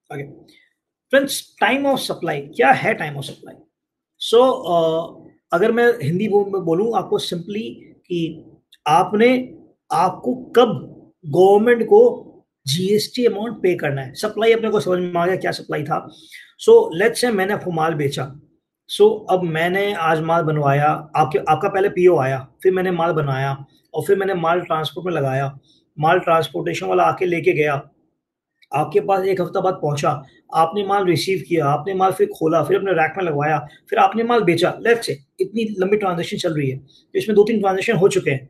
Okay friends, time of supply क्या है? Time of supply, सो अगर मैं हिंदी में बोलूं आपको सिंपली कि आपने आपको कब गवर्नमेंट को जीएसटी अमाउंट पे करना है। सप्लाई अपने को समझ में आ गया क्या सप्लाई था। सो लेट्स से मैंने आपको माल बेचा। अब मैंने आज माल बनवाया, आपका पहले पीओ आया, फिर मैंने माल बनाया और फिर मैंने माल ट्रांसपोर्ट में लगाया। माल ट्रांसपोर्टेशन वाला आके लेके गया, आपके पास एक हफ्ता बाद पहुंचा, आपने माल रिसीव किया, आपने माल फिर खोला, फिर अपने रैक में लगवाया, फिर आपने माल बेचा। लेट्स से इतनी लंबी ट्रांजेक्शन चल रही है, तो इसमें 2-3 ट्रांजेक्शन हो चुके हैं।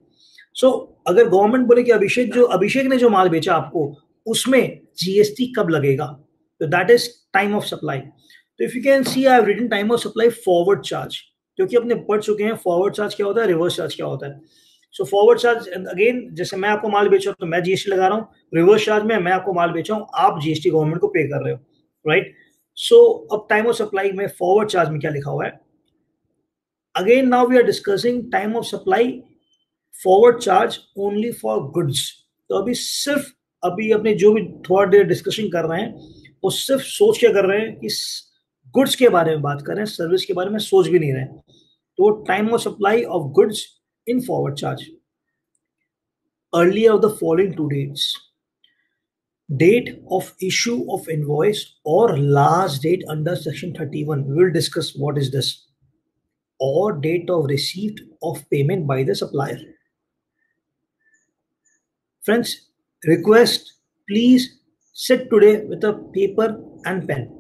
अगर गवर्नमेंट बोले कि अभिषेक ने जो माल बेचा आपको, उसमें जीएसटी कब लगेगा, तो that is time of supply. तो if you can see, I have written time of supply forward charge, क्योंकि अपने पढ़ चुके हैं फॉरवर्ड चार्ज क्या होता है, रिवर्स चार्ज क्या होता है। फॉरवर्ड चार्ज अगेन, जैसे मैं आपको माल बेच रहा हूँ तो मैं जीएसटी लगा रहा हूँ, रिवर्स चार्ज में मैं आपको माल बेच रहा हूँ, आप जीएसटी गवर्नमेंट को पे कर रहे हो, राइट। अब टाइम ऑफ सप्लाई में फॉरवर्ड चार्ज में क्या लिखा हुआ है? Again now we are discussing time of supply forward charge only for goods. तो अभी अपने जो भी थोड़ा देर डिस्कशन कर रहे हैं, वो सिर्फ सोच के कर रहे हैं कि गुड्स के बारे में बात कर रहे हैं, सर्विस के बारे में सोच भी नहीं रहे हैं। तो time of supply of goods in forward charge, earlier of the following two dates: date of issue of invoice or last date under section 31, we will discuss what is this, or date of receipt of payment by the supplier. Friends, request, please sit today with a paper and pen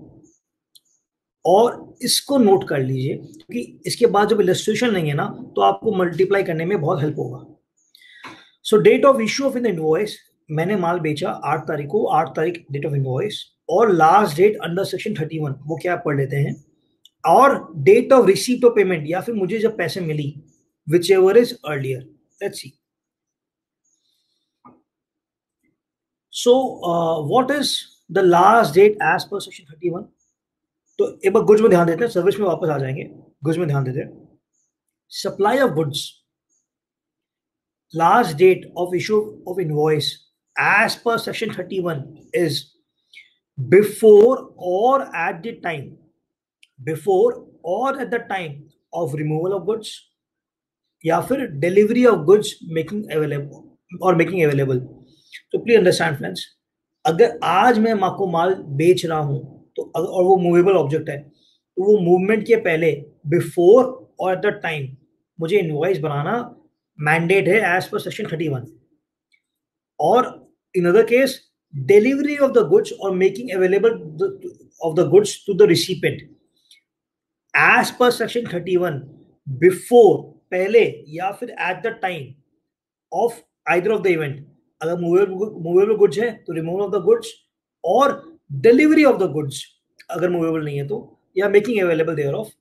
और इसको note कर लीजिए, क्योंकि इसके बाद जब illustration लेंगे ना, तो आपको मल्टीप्लाई करने में बहुत हेल्प होगा। Date of issue of in invoice, मैंने माल बेचा 8 तारीख को, 8 तारीख डेट ऑफ इनवॉइस, और लास्ट डेट अंडर सेक्शन 31, वो क्या पढ़ लेते हैं, और date of receipt of payment, या फिर मुझे जब पैसे मिली, whichever is earlier. Let's see, what is the last date as per section 31? तो एक बार गुड्स में ध्यान देते हैं, सर्विस में वापस आ जाएंगे। गुड्स में ध्यान देते हैं, supply of goods, last date of issue of invoice as per section 31 is before or at the time, before or at the time of removal of goods, या फिर delivery of goods making available और making available. तो please understand friends, अगर आज मैं आपको माल बेच रहा हूं तो और वो मूवेबल ऑब्जेक्ट है, तो वो मूवमेंट के पहले, बिफोर और एट द टाइम, मुझे इनवॉइस बनाना मैंडेट है एज पर सेक्शन 31। और in other case, delivery of the goods और making available of the goods to the recipient as per section 31, before पहले या फिर at the time of either of the event. अगर movable goods है तो removal of the goods, और delivery of the goods अगर movable नहीं है तो, या making available there of,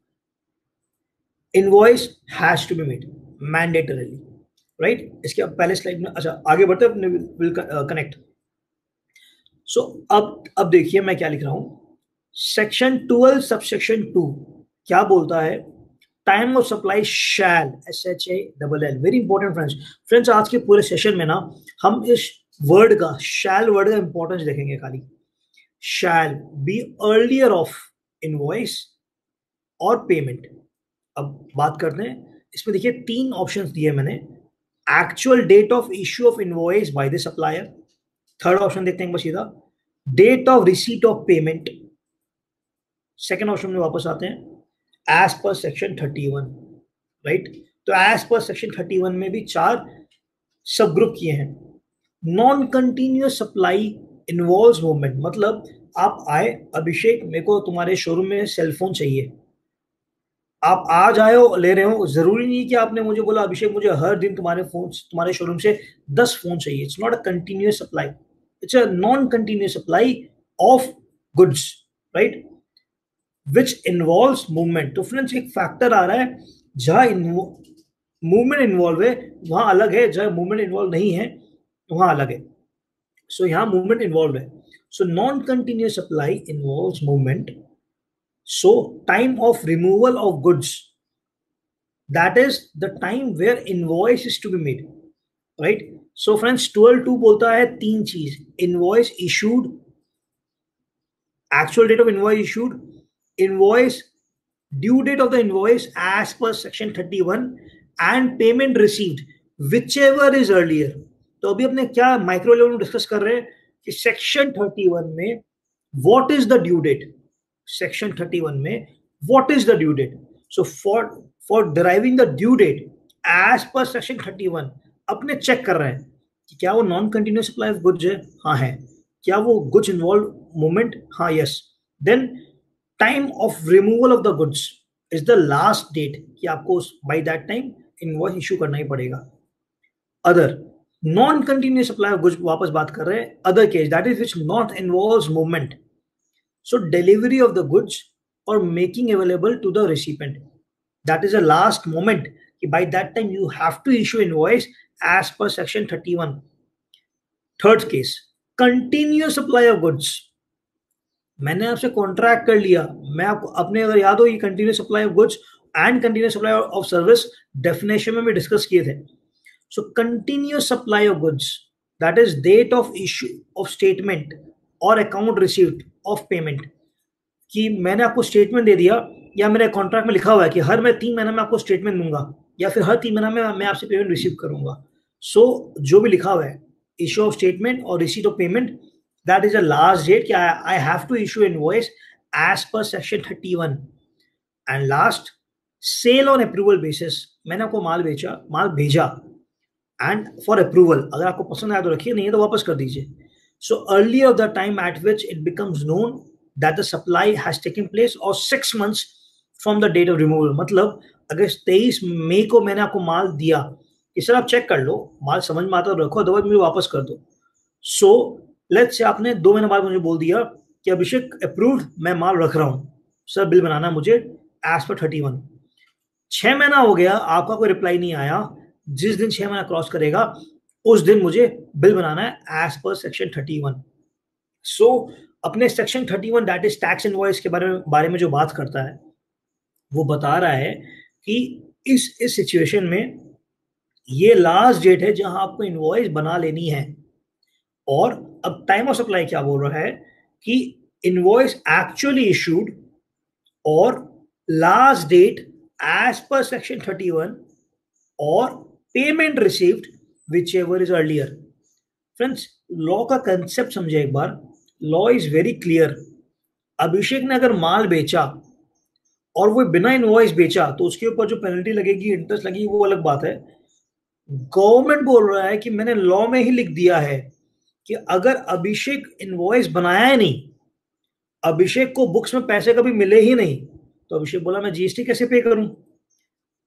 invoice has to be made mandatorily, right. इसके अब पहले स्लाइड में, अच्छा आगे बढ़ते विल कनेक्ट। अब देखिए मैं क्या लिख रहा हूं, सेक्शन 12 सबसेक्शन 2 क्या बोलता है? Time of supply shell, SHALL, very important friends, आज के पूरे सेशन में ना हम इस वर्ड का, शैल वर्ड का इंपॉर्टेंस देखेंगे खाली। Shall be earlier of invoice और पेमेंट। अब बात करते हैं, इसमें देखिए 3 ऑप्शंस दिए मैंने। Actual date of issue of invoice by the supplier, third option देखते हैं सीधा, date of receipt of payment, second option में वापस आते हैं, एज पर सेक्शन 31, राइट। तो एज पर सेक्शन 31 में भी 4 सब ग्रुप किए हैं। Non continuous supply involves movement, मतलब आप आए, अभिषेक मेरे को तुम्हारे शोरूम में सेलफोन चाहिए, आप आज आए हो, ले रहे हो, जरूरी नहीं कि आपने मुझे बोला अभिषेक मुझे हर दिन तुम्हारे शोरूम से 10 फोन चाहिए। It's not a continuous supply, it's a non continuous supply of goods, right, which involves movement. तो फ्रेंड्स एक फैक्टर आ रहा है, जहां मूवमेंट इन्वॉल्व है वहां अलग है, जहां मूवमेंट इन्वॉल्व नहीं है वहां अलग है। यहां मूवमेंट इन्वॉल्व है, non continuous supply involves movement. Time of removal of goods, that is the time where invoice is to be made, right? Friends 12.2 बोलता है 3 चीज, invoice issued, Actual date of invoice issued, invoice, due date of the invoice as per section 31 and payment received whichever is earlier. तो अभी अपने क्या micro level में discuss कर रहे हैं कि सेक्शन 31 में what is the due date, section 31 में what is the due date. So for deriving the due date as per section 31 अपने चेक कर रहे हैं कि क्या वो non continuous supply of goods है, हाँ है. क्या वो गुड्स इन्वॉल्व मूवमेंट, हाँ yes. Then time of removal of the goods is the last date कि आपको by that time invoice issue करना ही पड़ेगा. Other non continuous supply of goods वापस बात कर रहे हैं. Other case that is which not involves movement, so delivery of the goods और making available to the recipient, that is a last moment कि by that time you have to issue invoice as per section 31. Third case, continuous supply of goods. मैंने आपसे contract कर लिया, मैं आपको अपने अगर याद हो ये continuous supply of goods and continuous supply of service definition में भी डिस्कस किए थे. So continuous supply of goods that is date of issue of statement और अकाउंट रिसीव्ड ऑफ पेमेंट, कि मैंने आपको स्टेटमेंट दे दिया या मेरे कॉन्ट्रैक्ट में लिखा हुआ है कि हर मैं 3 महीने में आपको स्टेटमेंट दूंगा या फिर हर 3 महीना में मैं आपसे पेमेंट रिसीव करूंगा. सो जो भी लिखा हुआ है इश्यू ऑफ स्टेटमेंट और receipt of payment, that is a last date कि I have to issue invoice as per section 31. And last, sale on approval basis. मैंने आपको माल बेचा, माल भेजा एंड फॉर अप्रूवल, अगर आपको पसंद आया तो रखिए, नहीं है तो वापस कर दीजिए. So earlier of the time eight which it becomes known that the supply has taken place or 6 months from the date of removal. मतलब अगर 23 मई को मैंने आपको माल दिया कि सर आप चेक कर लो, माल समझ में आता है रखो, अदरवाइज मुझे वापस कर दो. सो लेट्स से आपने 2 महीने बाद मुझे बोल दिया कि अभिषेक अप्रूव्ड, मैं माल रख रहा हूँ, सर बिल बनाना मुझे एज पर 31. 6 महीना हो गया, आपका कोई रिप्लाई नहीं आया. जिस दिन 6 महीना क्रॉस करेगा उस दिन मुझे बिल बनाना है एज पर सेक्शन 31. सो अपने section 31 that is tax invoice के बारे में जो बात करता है वो बता रहा है कि इस सिचुएशन में ये लास्ट डेट है जहां आपको इनवॉइस बना लेनी है. और अब टाइम ऑफ सप्लाई क्या बोल रहा है कि इनवॉइस एक्चुअली इशूड और last date as per section 31 और payment received whichever is earlier. Friends, law का कंसेप्ट समझे एक बार. Law is very clear. Abhishek ने अगर माल बेचा और वो बिना इनवॉइस बेचा तो उसके ऊपर जो पेनल्टी लगेगी, इंटरेस्ट लगेगी, वो अलग बात है. गवर्नमेंट बोल रहा है कि मैंने लॉ में ही लिख दिया है कि अगर अभिषेक इनवॉइस बनाया ही नहीं, अभिषेक को बुक्स में पैसे कभी मिले ही नहीं, तो अभिषेक बोला मैं जीएसटी कैसे पे करूं.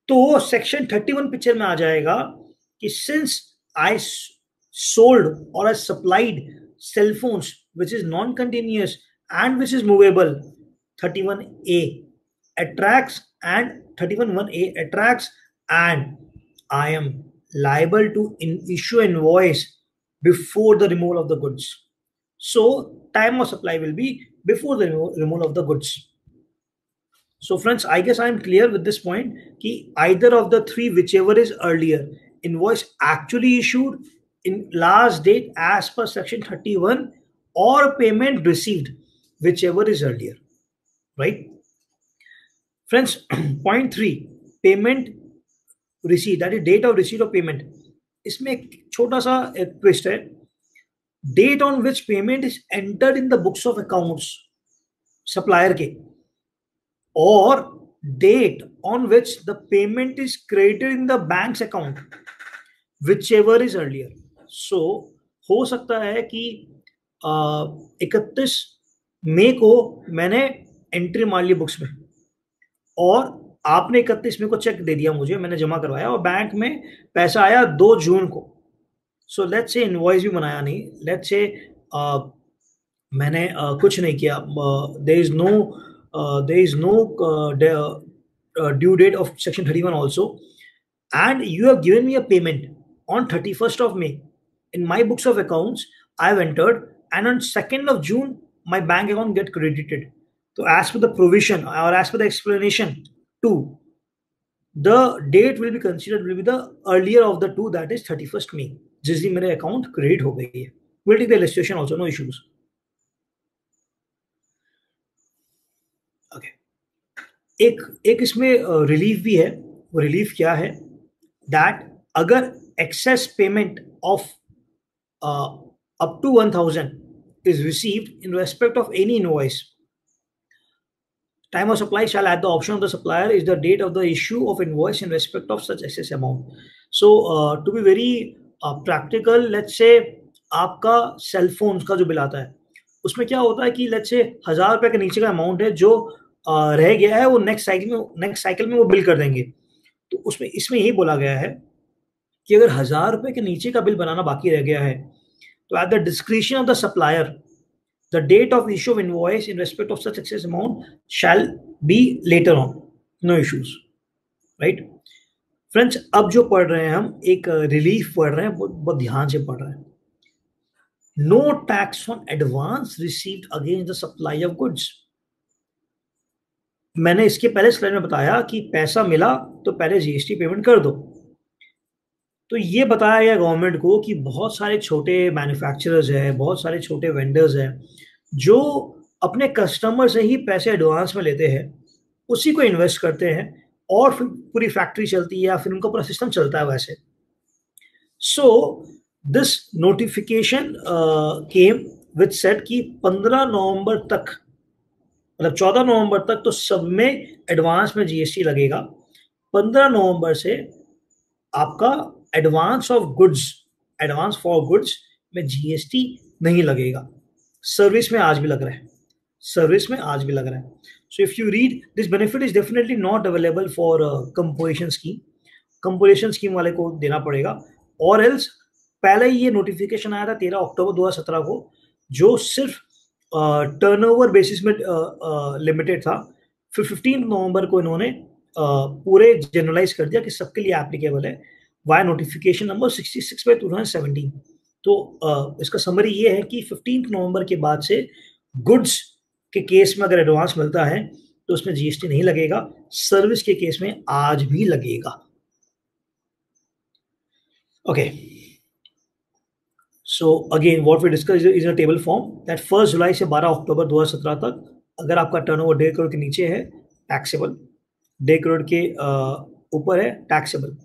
तो सेक्शन 31 पिक्चर में आ जाएगा कि सिंस आई सोल्ड और आई supplied cell phones which is non-continuous and which is movable, 31A attracts and 31(1)(a) attracts, and I am liable to issue invoice before the removal of the goods. So time of supply will be before the removal of the goods. So friends, I guess I am clear with this point कि either of the three, whichever is earlier, invoice actually issued in last date as per section 31 or payment received whichever is earlier, right friends. Point 3, payment receipt, that is date of receipt of payment. इसमें एक छोटा सा एक twist है. date on which payment is entered in the books of accounts supplier के, or date on which the payment is credited in the bank's account whichever is earlier. सो हो सकता है कि 31 मई को मैंने एंट्री मार ली बुक्स में और आपने 31 मई को चेक दे दिया मुझे, मैंने जमा करवाया और बैंक में पैसा आया 2 जून को. सो लेट्स से इनवॉइस भी बनाया नहीं, लेट्स से मैंने कुछ नहीं किया, there is no due date of section 31 also, and you have given me a payment on 31st of May. In my books of accounts, I have entered, and on 2nd of June, my bank account get credited. So as per the provision or as per the explanation 2, the date will be considered will be the earlier of the two, that is 31st May. जिस दिन मेरे account credit हो गई है. We'll take the illustration also, no issues. एक इसमें relief भी है। वो रिलीफ क्या है? दैट अगर excess payment of up to 1000 is received in respect of any invoice, time of supply shall at the option of the supplier is the date of the issue of invoice in respect of such excess amount. So to be very practical, let's say आपका cell phone का जो bill आता है उसमें क्या होता है कि लेट्स से 1000 रुपए के नीचे का अमाउंट है जो रह गया है, वो नेक्स्ट साइकिल में वो बिल कर देंगे। तो उसमें इसमें यही बोला गया है कि अगर 1000 रुपए के नीचे का बिल बनाना बाकी रह गया है तो at the discretion of the supplier the date of issue of invoice in respect of such excess amount shall be later on, no issues, right? Friends, अब जो पढ़ रहे हैं हम एक रिलीफ पढ़ रहे हैं, बहुत ध्यान से पढ़ रहे हैं। No tax on advance received against the supply of goods. मैंने इसके पहले स्लाइड में बताया कि पैसा मिला तो पहले जीएसटी पेमेंट कर दो। तो ये बताया गया गवर्नमेंट को कि बहुत सारे छोटे मैन्युफैक्चरर्स हैं, बहुत सारे छोटे वेंडर्स हैं जो अपने कस्टमर से ही पैसे एडवांस में लेते हैं, उसी को इन्वेस्ट करते हैं और फिर पूरी फैक्ट्री चलती है या फिर उनका पूरा सिस्टम चलता है वैसे। So this notification came with set कि 15 नवंबर तक, मतलब 14 नवंबर तक तो सब में एडवांस में जीएसटी लगेगा। 15 नवंबर से आपका एडवांस फॉर गुड्स में जीएसटी नहीं लगेगा। सर्विस में आज भी लग रहा है, so if you read this benefit is definitely not available for composition scheme वाले को देना पड़ेगा। और एल्स पहले ही ये नोटिफिकेशन आया था 13 अक्टूबर 2017 को, जो सिर्फ टर्नओवर बेसिस में लिमिटेड था। फिर 15 नवंबर को इन्होंने पूरे जनरलाइज कर दिया कि सबके लिए एप्लीकेबल है वाया नोटिफिकेशन नंबर 66/2017। तो इसका समरी ये है कि 15 नवंबर के बाद से गुड्स के केस में अगर एडवांस मिलता है तो उसमें जीएसटी नहीं लगेगा, सर्विस के केस में आज भी लगेगा। Okay, so again what we discuss is a table form that 1 जुलाई से 12 अक्टूबर 2017 तक अगर आपका टर्नओवर 1.5 करोड़ के नीचे है टैक्सेबल, 1.5 करोड़ के ऊपर है टैक्सेबल।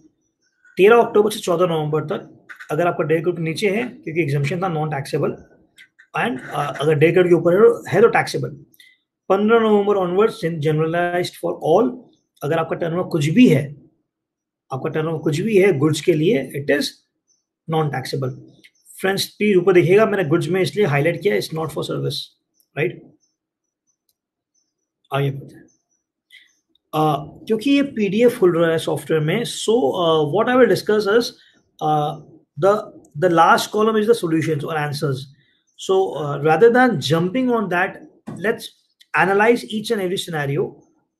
13 अक्टूबर से 14 नवंबर तक अगर आपका 1.5 करोड़ के नीचे है, क्योंकि एग्जम्पशन था, नॉन टैक्सेबल, एंड अगर 1.5 करोड़ के ऊपर है तो टैक्सेबल। 15 नवंबर ऑनवर्ड्स जनरलाइज्ड फॉर ऑल। अगर आपका टर्नओवर कुछ भी है गुड्स के लिए, it is non taxable. Friends please ऊपर देखिएगा, मैंने गुड्स में इसलिए हाईलाइट किया, it's not for service, right. आइए बढ़ते हैं। क्योंकि ये पीडीएफ खुल रहा है सॉफ्टवेयर में, so what I will discuss is the last column is the solutions or answers. So rather than jumping on that, let's analyze each and every scenario,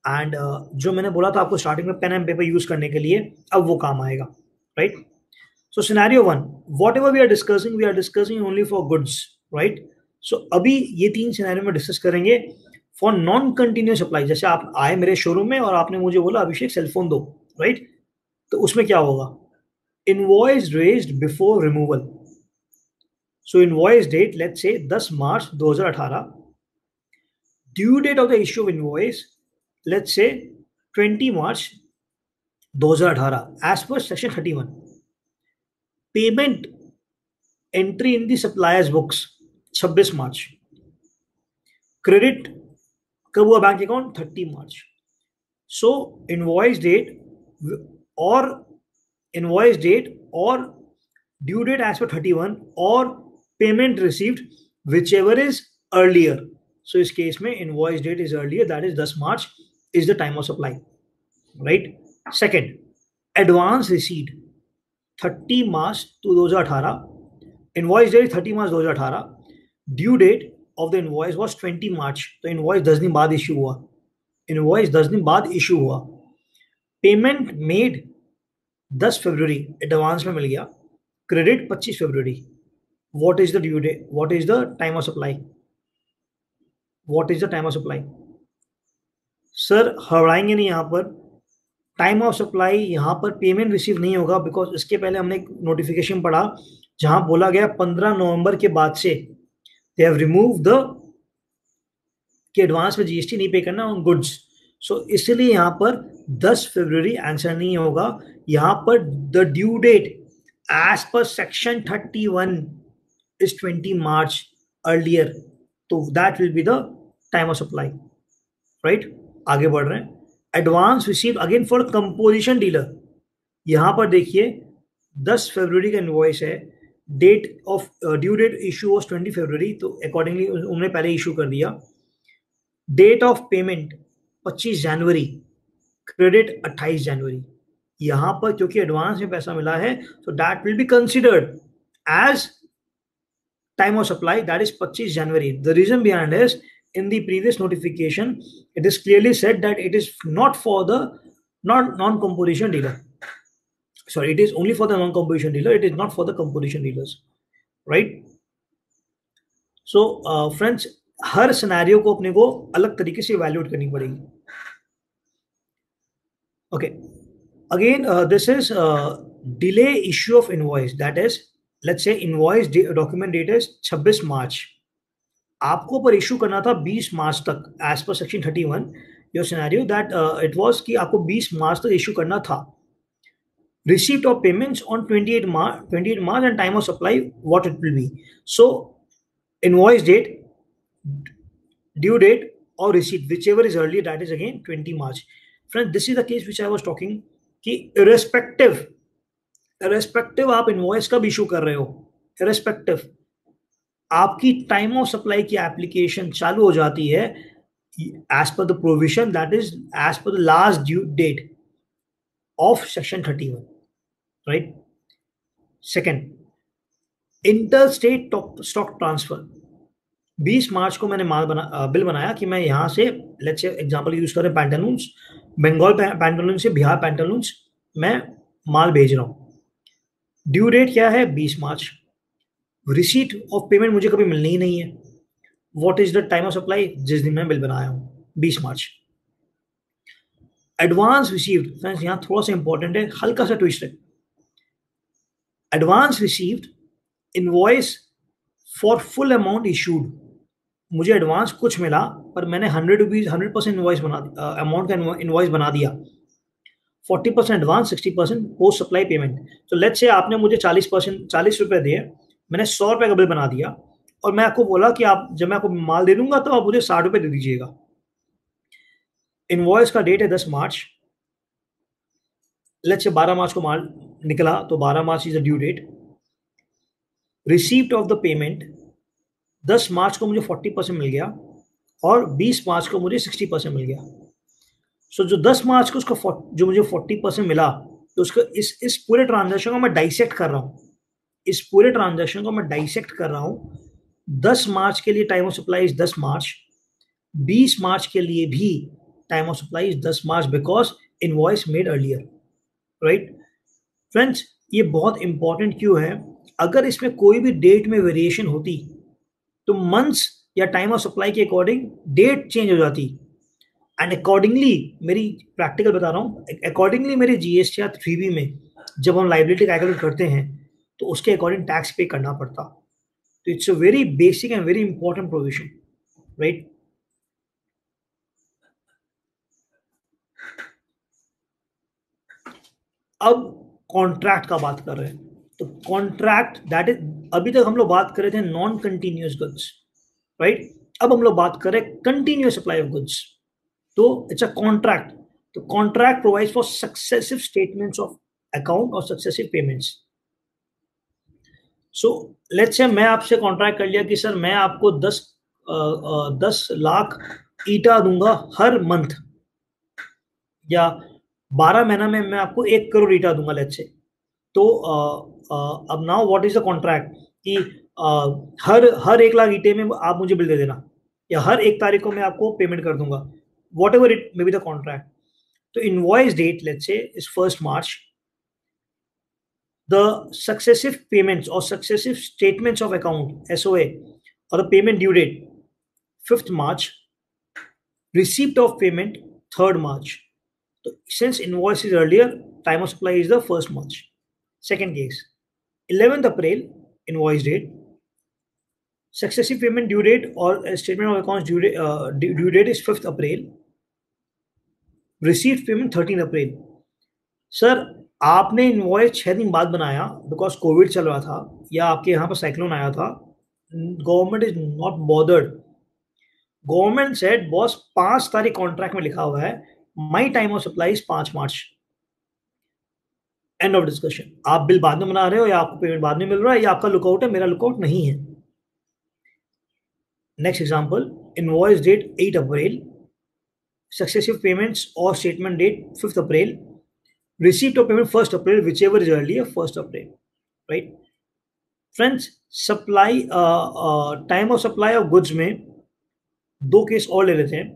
and जो मैंने बोला था आपको स्टार्टिंग में पेन एंड पेपर यूज करने के लिए, अब वो काम आएगा, right. So scenario 1, whatever we are discussing only for goods, right? So अभी ये 3 सिनेरियो में डिस्कस करेंगे फॉर नॉन कंटिन्यूस सप्लाई। जैसे आप आए मेरे शोरूम में और आपने मुझे बोला अभिषेक सेलफोन दो, राइट, तो उसमें क्या होगा? Invoice raised before removal. So invoice date, let's say 10 March 2018. Due date of the issue of invoice, let's say 20 March 2018 as per section 31. Payment entry in the supplier's books 26 March. Credit कब हुआ bank account? 30 March. So invoice date or due date as per 31 or payment received, whichever is earlier. So इस case में invoice date is earlier, that is 10 March is the time of supply, right? Second, advance received 30 March 2018, invoice date 30 March 2018, due date of the invoice was 20 March, तो invoice 10 दिन बाद issue हुआ। Payment made 10 फरवरी advance में मिल गया, credit 25 फरवरी। What is the due date? What is the time of supply? Sir हड़ाएंगे नहीं, यहाँ पर टाइम ऑफ सप्लाई, यहाँ पर पेमेंट रिसीव नहीं होगा, बिकॉज इसके पहले हमने एक नोटिफिकेशन पढ़ा जहां बोला गया 15 नवंबर के बाद से दे हैव रिमूव द कि एडवांस में जीएसटी नहीं पे करना ऑन गुड्स। सो इसलिए यहां पर 10 फरवरी आंसर नहीं होगा, यहां पर the due date as per section 31 is 20 March earlier, तो that will be the time of supply, right. आगे बढ़ रहे हैं, advance receive again for composition dealer, यहां पर देखिए 10 फरवरी का इनवॉइस है, date of due date issue was 20 फरवरी, तो अकॉर्डिंगली उन्होंने पहले इशू कर दिया। डेट ऑफ पेमेंट 25 जनवरी, क्रेडिट 28 जनवरी, यहां पर क्योंकि एडवांस में पैसा मिला है तो that will be considered as time of supply, that is 25 January. The reason behind is in the previous notification it is clearly said that it is not for the non-composition dealer, sorry, it is only for the non-composition dealer, it is not for the composition dealers, right? So friends, her scenario को अपने को अलग तरीके से evaluate करनी पड़ेगी। okay, again this is delay issue of invoice, that is let's say invoice document date is 26 मार्च, आपको पर इशू करना था 20 मार्च तक as per section 31, your scenario that it was कि आपको 20 मार्च तक इशू करना था। Receipt of payments on 28 March and time of supply what it will be, so invoice date, due date और receipt whichever is early, that is again 20 March. Friends, this is the case which I was talking कि irrespective आप invoice कब issue कर रहे हो, irrespective आपकी time of supply की application चालू हो जाती है as per the provision, that is as per the last due date of section 31, right. Second, inter state stock transfer, 20 मार्च को मैंने बिल बनाया कि मैं यहां से लेट्स से एग्जांपल यूज करें पैंटालून्स, बंगाल पैंटालून से बिहार पैंटालून्स मैं माल भेज रहा हूं, ड्यू डेट क्या है 20 मार्च, रिसीट ऑफ पेमेंट मुझे कभी मिलनी ही नहीं है, what is the time of supply, जिस दिन मैं बिल बनाया हूं 20 मार्च। एडवांस रिसीव्ड, फ्रेंड्स यहां थोड़ा सा इंपॉर्टेंट है, हल्का सा ट्विस्ट है, advance received invoice for full amount issued, मुझे एडवांस कुछ मिला पर मैंने 100 रुपीज 100% इनवॉइस बना अमाउंट का इनवॉइस बना दिया, 40% एडवांस 60% पोस्ट सप्लाई पेमेंट। तो लेट्स से आपने मुझे 40 रुपए दिए, मैंने 100 रुपए का बिल बना दिया और मैं आपको बोला कि आप जब मैं आपको माल दे दूंगा तो आप मुझे 60 रुपए दे दीजिएगा। इनवॉइस का डेट है 10 मार्च, लेट्स से 12 मार्च को माल निकला तो 12 March is the due date, receipt of the payment 10 मार्च को मुझे 40% मिल गया और 20 मार्च को मुझे 60% मिल गया। सो जो 10 मार्च को उसका जो मुझे 40% मिला, तो उसका इस पूरे ट्रांजेक्शन को मैं डाइसेक्ट कर रहा हूं, इस पूरे ट्रांजेक्शन को मैं डाइसेक्ट कर रहा हूं। 10 मार्च के लिए टाइम ऑफ सप्लाई इज 10 मार्च, 20 मार्च के लिए भी time of supply is 10 March because invoice made earlier, right. Friends, ये बहुत इंपॉर्टेंट क्यों है, अगर इसमें कोई भी डेट में वेरिएशन होती तो मंथ्स या टाइम ऑफ सप्लाई के अकॉर्डिंग डेट चेंज हो जाती, एंड अकॉर्डिंगली मेरी प्रैक्टिकल बता रहा हूँ, अकॉर्डिंगली मेरे जीएसटी 3B में जब हम लाइबिलिटी कैलकुलेट करते हैं तो उसके अकॉर्डिंग टैक्स पे करना पड़ता। तो it's a very basic and very important provision, right. अब कॉन्ट्रैक्ट का बात कर रहे हैं, तो कॉन्ट्रैक्ट दैट इज, अभी तक हम लोग बात कर रहे थे नॉन कंटिन्यूअस गुड्स, राइट। अब हम लोग बात कर रहे हैं कंटिन्यूअस सप्लाई ऑफ गुड्स, तो इट्स अ कॉन्ट्रैक्ट। तो contract provides for successive statements of account और successive payments. So let's say मैं आपसे कॉन्ट्रैक्ट कर लिया कि सर मैं आपको 10 लाख ईटा दूंगा हर मंथ, या 12 महीना में मैं आपको 1 करोड़ ईटा दूंगा लेट्स से। तो अब now what is the contract कि हर 1 लाख ईटे में आप मुझे बिल दे देना, या हर 1 तारीख को मैं आपको पेमेंट कर दूंगा, whatever it may be the contract. तो invoice date let's say is 1 March, the successive payments or successive statements of account SOA or the payment due date 5th March, receipt of payment 3rd March. So since invoice is earlier, time of supply is the 1st March. Second case, 11th April invoice date, successive payment due date or statement of accounts due date is 5th April, received payment 13 April. Sir आपने invoice 6 दिन बाद बनाया because Covid चल रहा था या आपके यहाँ पर साइक्लोन आया था, government is not bothered. Government said boss 5 तारीख कॉन्ट्रैक्ट में लिखा हुआ है, my time of supply is 5 March, end of discussion. आप बिल बाद में बना रहे हो या आपको पेमेंट बाद में मिल रहा है या आपका लुकआउट है, मेरा लुकआउट नहीं है। नेक्स्ट एग्जांपल, इनवॉइस डेट 8 अप्रैल, successive payments or statement date 5th April, receipt of payment 1st April, whichever is earlier 1st April, right? Friends, supply time of supply of goods में दो case और ले लेते हैं।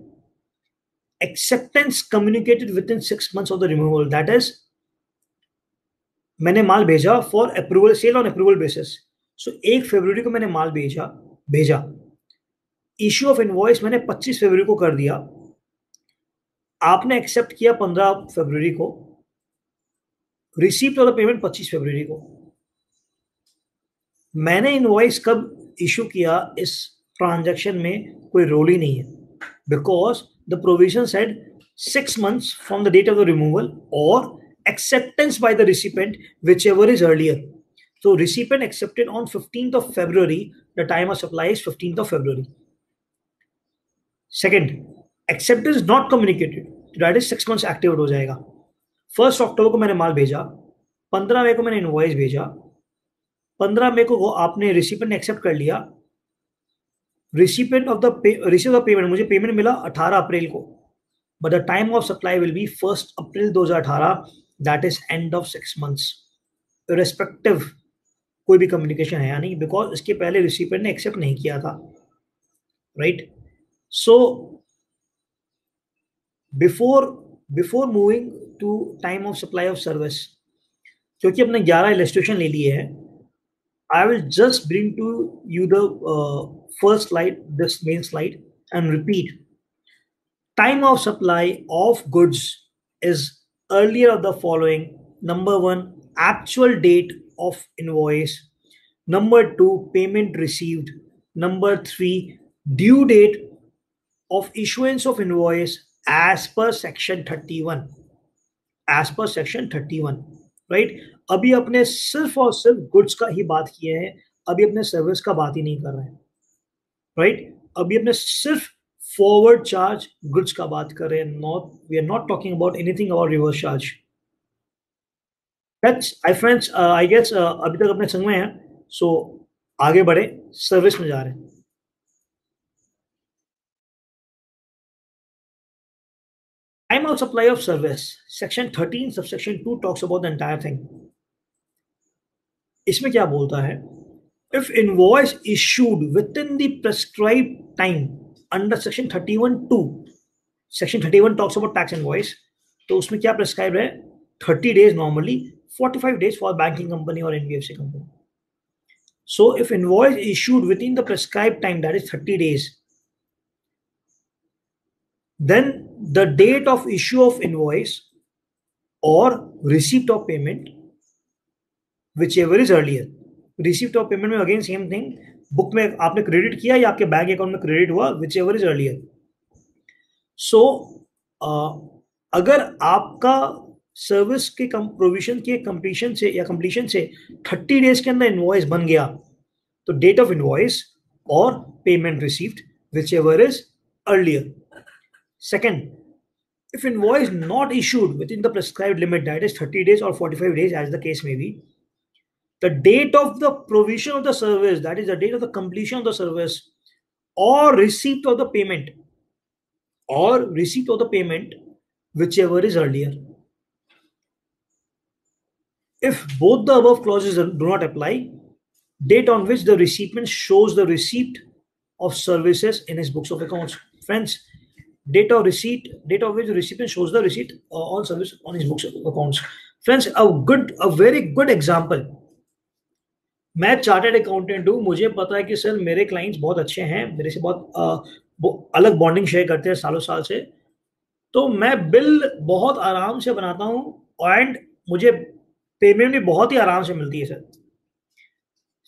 Acceptance communicated within 6 months of the removal, that is मैंने माल भेजा for approval, sale on approval basis. So 1 फरवरी को मैंने माल भेजा, इश्यू ऑफ इनवॉइस मैंने 25 फरवरी को कर दिया, आपने एक्सेप्ट किया 15 फरवरी को, रिसीप्ट ऑफ द पेमेंट 25 फरवरी को। मैंने इनवॉइस कब इशू किया इस ट्रांजैक्शन में कोई रोल ही नहीं है, because the provision said 6 months from the date of the removal और acceptance by the recipient, whichever is earlier. So recipient accepted on 15th of February, the time of supply is 15th of February. Second, acceptance not communicated, that is 6 months activate हो जाएगा। 1st October को मैंने माल भेजा, 15 मई को मैंने invoice भेजा, 15 मई को आपने रिसिपेंट एक्सेप्ट कर लिया, recipient of the receive the payment, मुझे पेमेंट मिला 18 अप्रैल को, but the time of supply will B 1 April 2018, that is end of 6 months, respective कोई भी कम्युनिकेशन है या नहीं, बिकॉज इसके पहले रिसिपेंट ने एक्सेप्ट नहीं किया था, right? So before moving to time of supply of service, क्योंकि अपने 11 इलस्ट्रेशन ले लिए हैं, I will just bring to you the first slide, this main slide, and repeat. Time of supply of goods is earlier of the following. Number 1, actual date of invoice. Number 2, payment received. Number 3, due date of issuance of invoice as per section 31. As per section 31. Right? अभी अपने सिर्फ और सिर्फ goods का ही बात किए हैं, अभी अपने सर्विस का बात ही नहीं कर रहे हैं, राइट? अभी अपने सिर्फ फॉरवर्ड चार्ज गुड्स का बात कर रहे हैं, not we are not talking about anything about reverse charge. That's I friends, I guess अभी तक अपने संग में हैं, सो आगे बढ़े, सर्विस में जा रहे हैं। Time of supply of service, section 13 subsection 2 talks about the entire thing. इसमें क्या बोलता है? If invoice issued within the prescribed time under section 31(2), section 31 talks about tax invoice, तो उसमें क्या prescribed है? 30 days normally, 45 days for banking company or NBFC company. So if invoice issued within the prescribed time, that is 30 days, then the date of issue of invoice or receipt of payment, whichever is earlier. Receipt of payment में again same thing, book में आपने credit किया या आपके bank account में credit हुआ, whichever is earlier. So अगर आपका सर्विस के प्रोविजन के कंप्लीशन से या कंप्लीशन से 30 डेज के अंदर इनवॉइस बन गया, तो डेट ऑफ इनवॉइस और payment received, whichever is earlier. Second, if invoice not issued within the prescribed limit, that is 30 days or 45 days as the case may be, the date of the provision of the service, that is the date of the completion of the service or receipt of the payment, whichever is earlier. If both the above clauses do not apply, date on which the recipient shows the receipt of services in his books of accounts. Friends, date of which the recipient shows the receipt on service on his books of accounts. Friends, a very good example. मैं chartered accountant हूँ, मुझे पता है कि sir मेरे clients बहुत अच्छे हैं, मेरे से बहुत अलग बॉन्डिंग शेयर करते हैं सालों साल से, तो मैं बिल बहुत आराम से बनाता हूँ एंड मुझे पेमेंट भी बहुत ही आराम से मिलती है सर।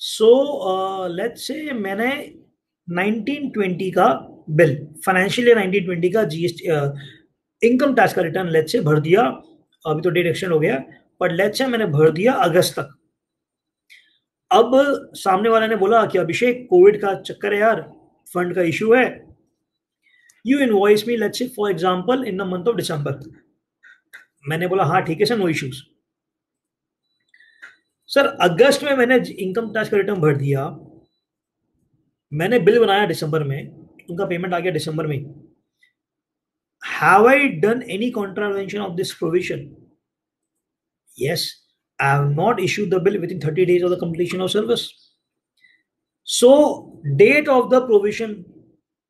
सो लेट्स से मैंने 1920 का बिल, फाइनेंशियल ईयर 1920 का जीएसटी इनकम टैक्स का रिटर्न लेट्स से भर दिया, अभी तो डेट एक्सटेंड हो गया, पर लेट्स से मैंने भर दिया अगस्त तक। अब सामने वाले ने बोला कि अभिषेक कोविड का चक्कर है यार, फंड का इशू है, you invoice me let's say for example in the month of December. मैंने बोला हाँ ठीक है सर, नो इश्यूज। सर अगस्त में मैंने इनकम टैक्स का रिटर्न भर दिया, मैंने बिल बनाया दिसंबर में, उनका पेमेंट आ गया दिसंबर में। Have I done any contravention of this provision? Yes, I have not issued the bill within 30 days of the completion of service. So, date of the provision,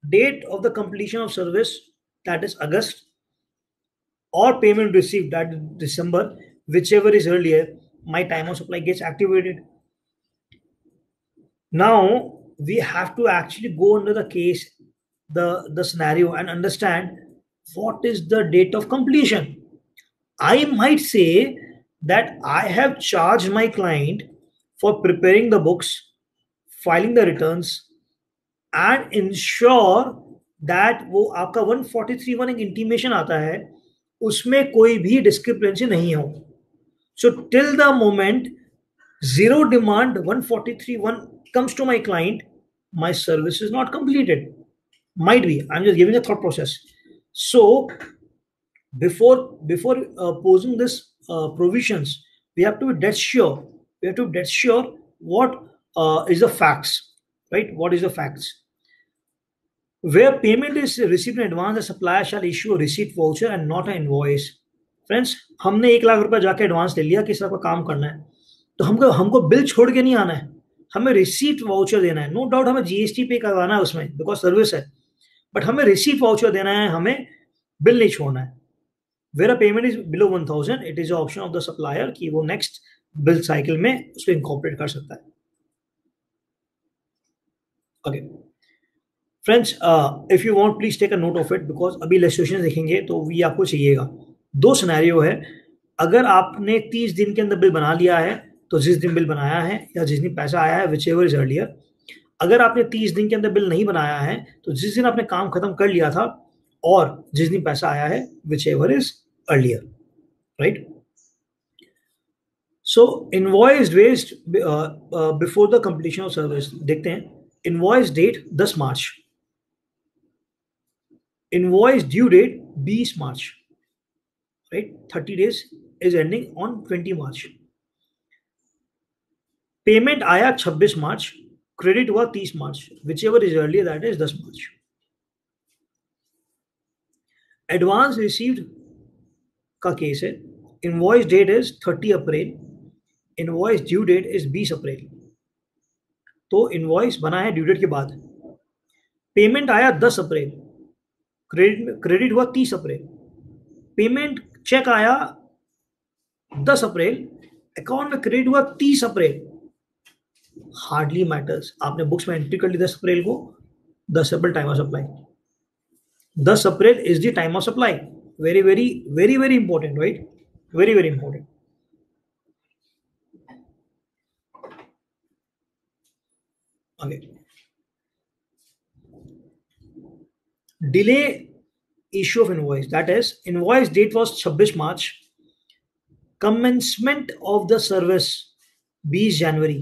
date of the completion of service, that is August, or payment received, that is December, whichever is earlier, my time of supply gets activated. Now, we have to actually go under the case, the scenario, and understand what is the date of completion. I might say that I have charged my client for preparing the books, filing the returns, and ensure that वो आपका 143(1) एक intimation आता है, उसमें कोई भी discrepancy नहीं हो. So till the moment zero demand 143(1) comes to my client, my service is not completed. Might be. I'm just giving a thought process. So before posing this provisions, we have to be dead sure. We have to be dead sure what is the facts, right? What is the facts? Where payment is received in advance, the supplier shall issue a receipt voucher and not an invoice. Friends, हमने 1 लाख रुपया जाके advance ले लिया कि sir को काम करना है, तो हमको बिल छोड़ के नहीं आना है, हमें रिसीट वाउचर देना है. नो डाउट हमें जीएसटी पे करवाना है उसमें, बिकॉज सर्विस है, बट हमें रिसीट वाउचर देना है, हमें बिल नहीं छोड़ना है. Where a payment is below 1000, it is the option of the supplier कि वो next bill cycle में उसको incorporate कर सकता है. Okay, friends, if you want, please take a note of it because अभी illustration देखेंगे तो ये आपको चाहिएगा. 2 सिनेरियो है. अगर आपने 30 दिन के अंदर बिल बना लिया है तो जिस दिन बिल बनाया है या जिस दिन पैसा आया है, whichever is earlier. अगर आपने 30 दिन के अंदर बिल नहीं बनाया है तो जिस दिन आपने काम खत्म कर लिया था और जिस दिन पैसा आया है, whichever is earlier, right? So invoice raised before the completion of service. देखते हैं. Invoice date 10 March, invoice due date 20 March, right? 30 days is ending on 20 March. Payment आया 26 मार्च, क्रेडिट हुआ 30 March, whichever is earlier, that is 10 March. Advance received का case है. Invoice date is 30 April, invoice due date is 20 April. तो invoice बना है due date के बाद. Payment आया 10 अप्रैल, क्रेडिट हुआ 30 अप्रैल. पेमेंट चेक आया 10 अप्रैल, अकाउंट में क्रेडिट हुआ 30 अप्रैल. Hardly matters. आपने बुक्स में एंट्री कर ली 10 अप्रैल को, 10 April time of supply. 10 April is the time of supply. Very, very, very, very important, right? Very, very important. Okay. Delay issue of invoice. That is, invoice date was 26 March. Commencement of the service 20 January.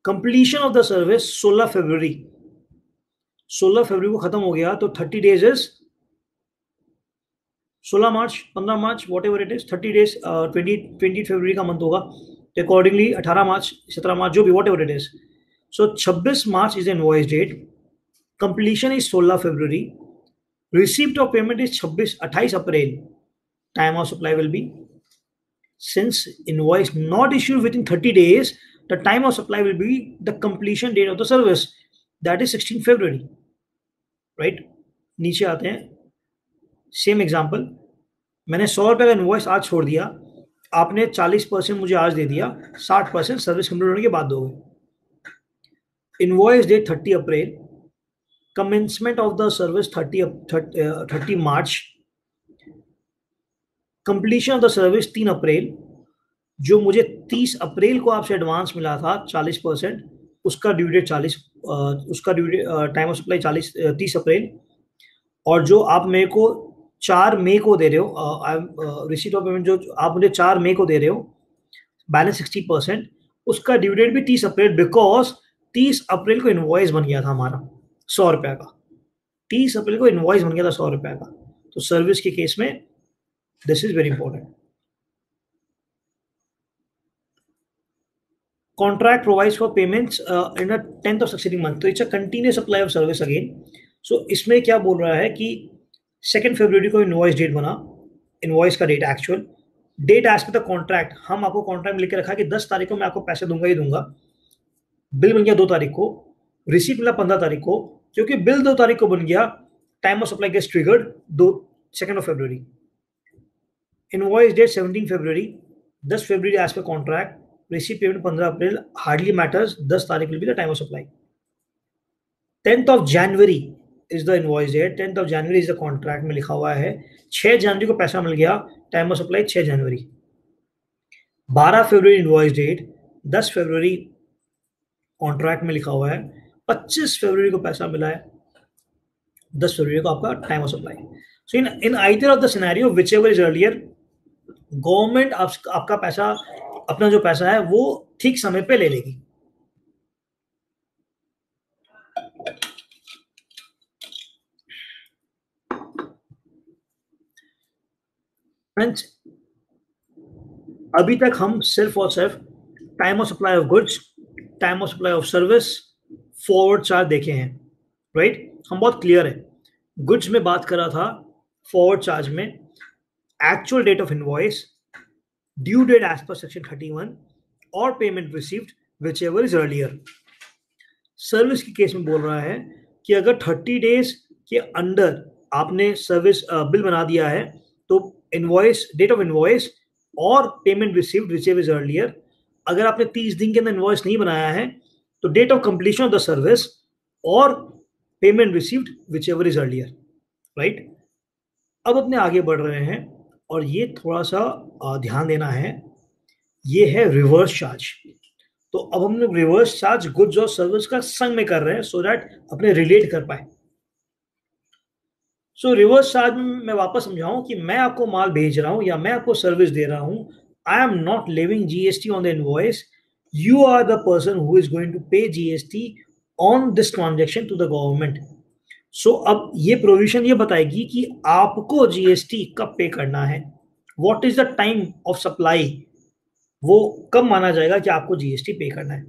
Completion of the service 16 February. 16 फरवरी को खत्म हो गया तो 30 days is 16 March, 15 March, what ever it is. 30 days 20 फरवरी का month होगा, तो accordingly 18 मार्च, 17 March, जो भी whatever it is. So 26 March is invoice date, completion is 16 फरवरी, receipt of payment is 28 April. Time of supply will be, since invoice not issued within 30 days, the time of supply will be the completion date of the service, that is 16 फरवरी, right. नीचे आते हैं. Same example, मैंने 100 रुपये का invoice आज छोड़ दिया, आपने 40% मुझे आज दे दिया, 60% सर्विस कंप्लीट होने के बाद दोगे. Invoice date 30 April, commencement of the service 30 March, completion of the service 3 April. जो मुझे 30 अप्रैल को आपसे एडवांस मिला था 40%, उसका ड्यू डेट 40, उसका due date time of supply 30 April. और जो आप मेरे को 4 मई को दे रहे हो, रिसीट ऑफ पेमेंट जो आप मुझे 4 मई को दे रहे हो, बैलेंस 60%, उसका ड्यू डेट भी 30 अप्रैल, बिकॉज 30 अप्रैल को इनवॉइस बन गया था हमारा 100 रुपए का। 30 अप्रैल को इनवॉइस बन गया था 100 रुपए का। तो सर्विस के केस में this is very important. Contract provides for payments in a 10th of succeeding month. तो it's a continuous supply of service again. So इसमें क्या बोल रहा है कि 2 फरवरी को इनवॉइस डेट बना, इनवॉइस का date actual date as per the contract, हम आपको कॉन्ट्रैक्ट में लिख के रखा कि 10 तारीख को मैं आपको पैसे दूंगा ही दूंगा। बिल बन गया 2 तारीख को, रिसीट मिला 15 तारीख को। क्योंकि बिल 2 तारीख को बन गया, time of supply gets triggered 2 फरवरी। इनवॉइस डेट 17 फरवरी, 10 फरवरी as per contract, receive payment 15 April, hardly matters, 10 तारीख will be the time of supply. 10 जनवरी इज द इनवॉइस डेट, 10 जनवरी इज द कॉन्ट्रैक्ट में लिखा हुआ है। 6 जनवरी को पैसा मिल गया, टाइम ऑफ सप्लाई 6 जनवरी। 12 फरवरी इनवॉइस डेट, 10 फरवरी कॉन्ट्रैक्ट में लिखा हुआ है। 25 फरवरी को पैसा मिला है, 10 फरवरी को आपका time of supply. So in either of the scenario which ever is earlier, government आपका पैसा, अपना जो पैसा है वो ठीक समय पे ले लेगी। फ्रेंड्स, अभी तक हम सिर्फ और सिर्फ time of supply of goods, time of supply of service, forward charge देखे हैं, राइट? हम बहुत क्लियर है। गुड्स में बात कर रहा था, फॉरवर्ड चार्ज में actual date of invoice, due date as per section 31 और payment received whichever is earlier. Service के केस में बोल रहा है कि अगर 30 डेज के अंदर आपने सर्विस बिल बना दिया है तो इनवॉइस, डेट ऑफ इनवॉइस और payment received whichever is earlier. अगर आपने 30 दिन के अंदर इनवॉइस नहीं बनाया है तो date of completion of the service और payment received whichever is earlier, right? अब अपने आगे बढ़ रहे हैं और ये थोड़ा सा ध्यान देना है, ये है रिवर्स चार्ज। तो अब हम लोग रिवर्स चार्ज गुड्स और सर्विस का संग में कर रहे हैं सो दैट अपने रिलेट कर पाए। सो रिवर्स चार्ज में मैं वापस समझाऊं कि मैं आपको माल भेज रहा हूं या मैं आपको सर्विस दे रहा हूं, I am not levying GST on the invoice, you are the person who is going to pay GST on this transaction to the government. So अब ये प्रोविजन ये बताएगी कि आपको जीएसटी कब पे करना है, what is the time of supply, वो कब माना जाएगा कि आपको जीएसटी पे करना है।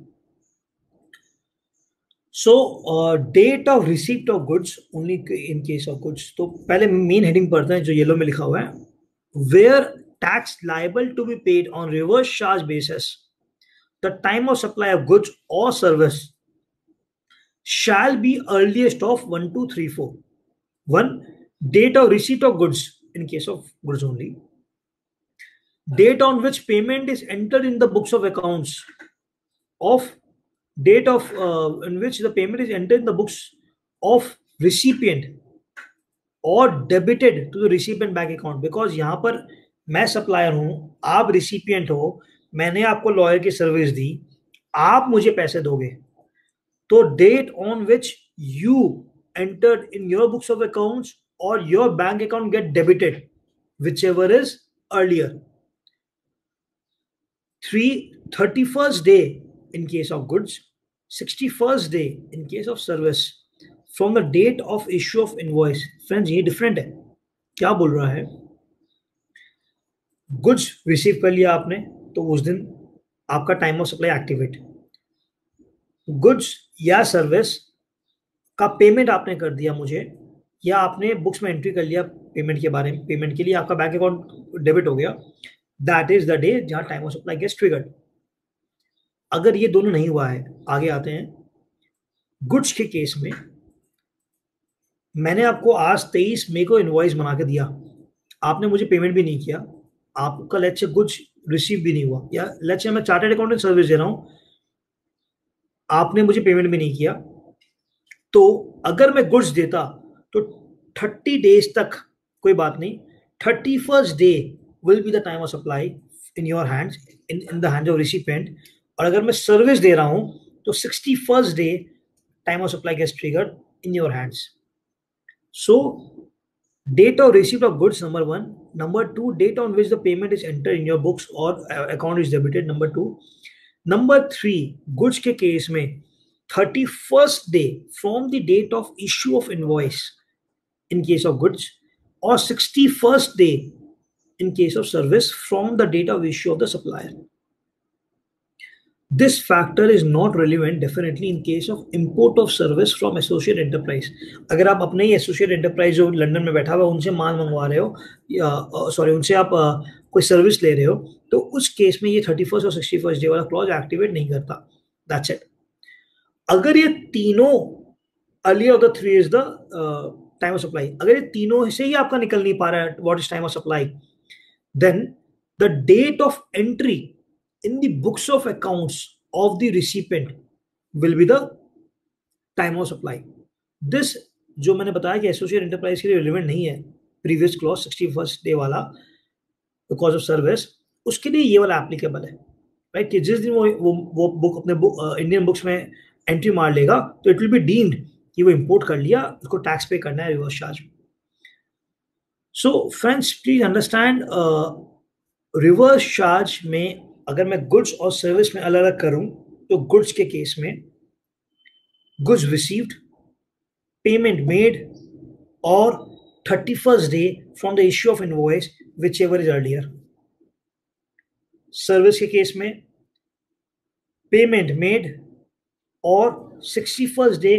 So date of receipt of goods only in case of goods. तो पहले मेन हेडिंग पढ़ते हैं जो येलो में लिखा हुआ है, where tax liable to be paid on reverse charge basis the time of supply of goods और service shall be earliest of 1, 2, 3, 4. 1. Date of receipt of goods in case of goods only. Date on which payment is entered in the books of accounts of date of in which the payment is entered in the books of recipient or debited to the recipient bank account. Because यहाँ पर मैं supplier हूँ, आप recipient हो, मैंने आपको lawyer की service दी, आप मुझे पैसे दोगे, तो date on which you entered in your books of accounts और your bank account get debited whichever is earlier. 31st day in case of goods, 61st day in case of service from the date of issue of invoice। Friends ये different है। क्या बोल रहा है, goods receive कर लिया आपने तो उस दिन आपका time of supply activate, goods या सर्विस का पेमेंट आपने कर दिया मुझे, या आपने बुक्स में एंट्री कर लिया पेमेंट के बारे में, पेमेंट के लिए आपका बैंक अकाउंट डेबिट हो गया, दैट इज द डे जहां time of supply gets triggered. अगर ये दोनों नहीं हुआ है, आगे आते हैं। गुड्स के केस में मैंने आपको आज 23 मई को इनवॉइस बना के दिया, आपने मुझे पेमेंट भी नहीं किया, आपका लेट्स से गुड्स रिसीव भी नहीं हुआ, या लेट्स से मैं चार्टर्ड अकाउंटेंट सर्विस दे रहा हूं, आपने मुझे पेमेंट भी नहीं किया, तो अगर मैं गुड्स देता तो 30 डेज तक कोई बात नहीं, 31st day will be the time of supply in your hands, in the hands of recipient. और अगर मैं सर्विस दे रहा हूं तो 61st day time of supply gets triggered in your hands. So Date of receipt of goods, number one. Number two, date on which the payment is entered in your books or account is debited, number two. Number three, goods के case में 31st day from the date of issue of invoice in case of goods, or 61st day in case of service from the date of issue of the supplier. This factor is not relevant definitely in case of import of service from associate enterprise. अगर आप अपने ही associate enterprise जो London में बैठा हुआ है उनसे माल मंगवा रहे हो, या सॉरी उनसे आप कोई सर्विस ले रहे हो, तो उस केस में ये 31st और 61st डे वाला क्लॉज एक्टिवेट नहीं करता. That's it. अगर ये तीनों earlier of the three is the time of supply, अगर ये तीनों से ही आपका निकल नहीं पा रहा है what is time of supply, then the date of entry in the books of accounts of the recipient will be the time of supply. This जो मैंने बताया कि एसोसिएट एंटरप्राइज के लिए रिलेवेंट नहीं है, प्रीवियस क्लॉज 61st डे वाला because of service, उसके लिए ये वाला एप्लीकेबल है, राइट. कि जिस दिन वो बुक अपने इंडियन बुक्स में एंट्री मार लेगा तो इट विल बी डीम्ड कि वो इंपोर्ट कर लिया, उसको टैक्स पे करना है reverse charge. So friends please understand, reverse charge में अगर मैं गुड्स और सर्विस में अलग अलग करूं तो गुड्स के केस में गुड्स रिसीव्ड, पेमेंट मेड और 31st day from the issue of invoice whichever is earlier. Service के केस में पेमेंट मेड और 61st day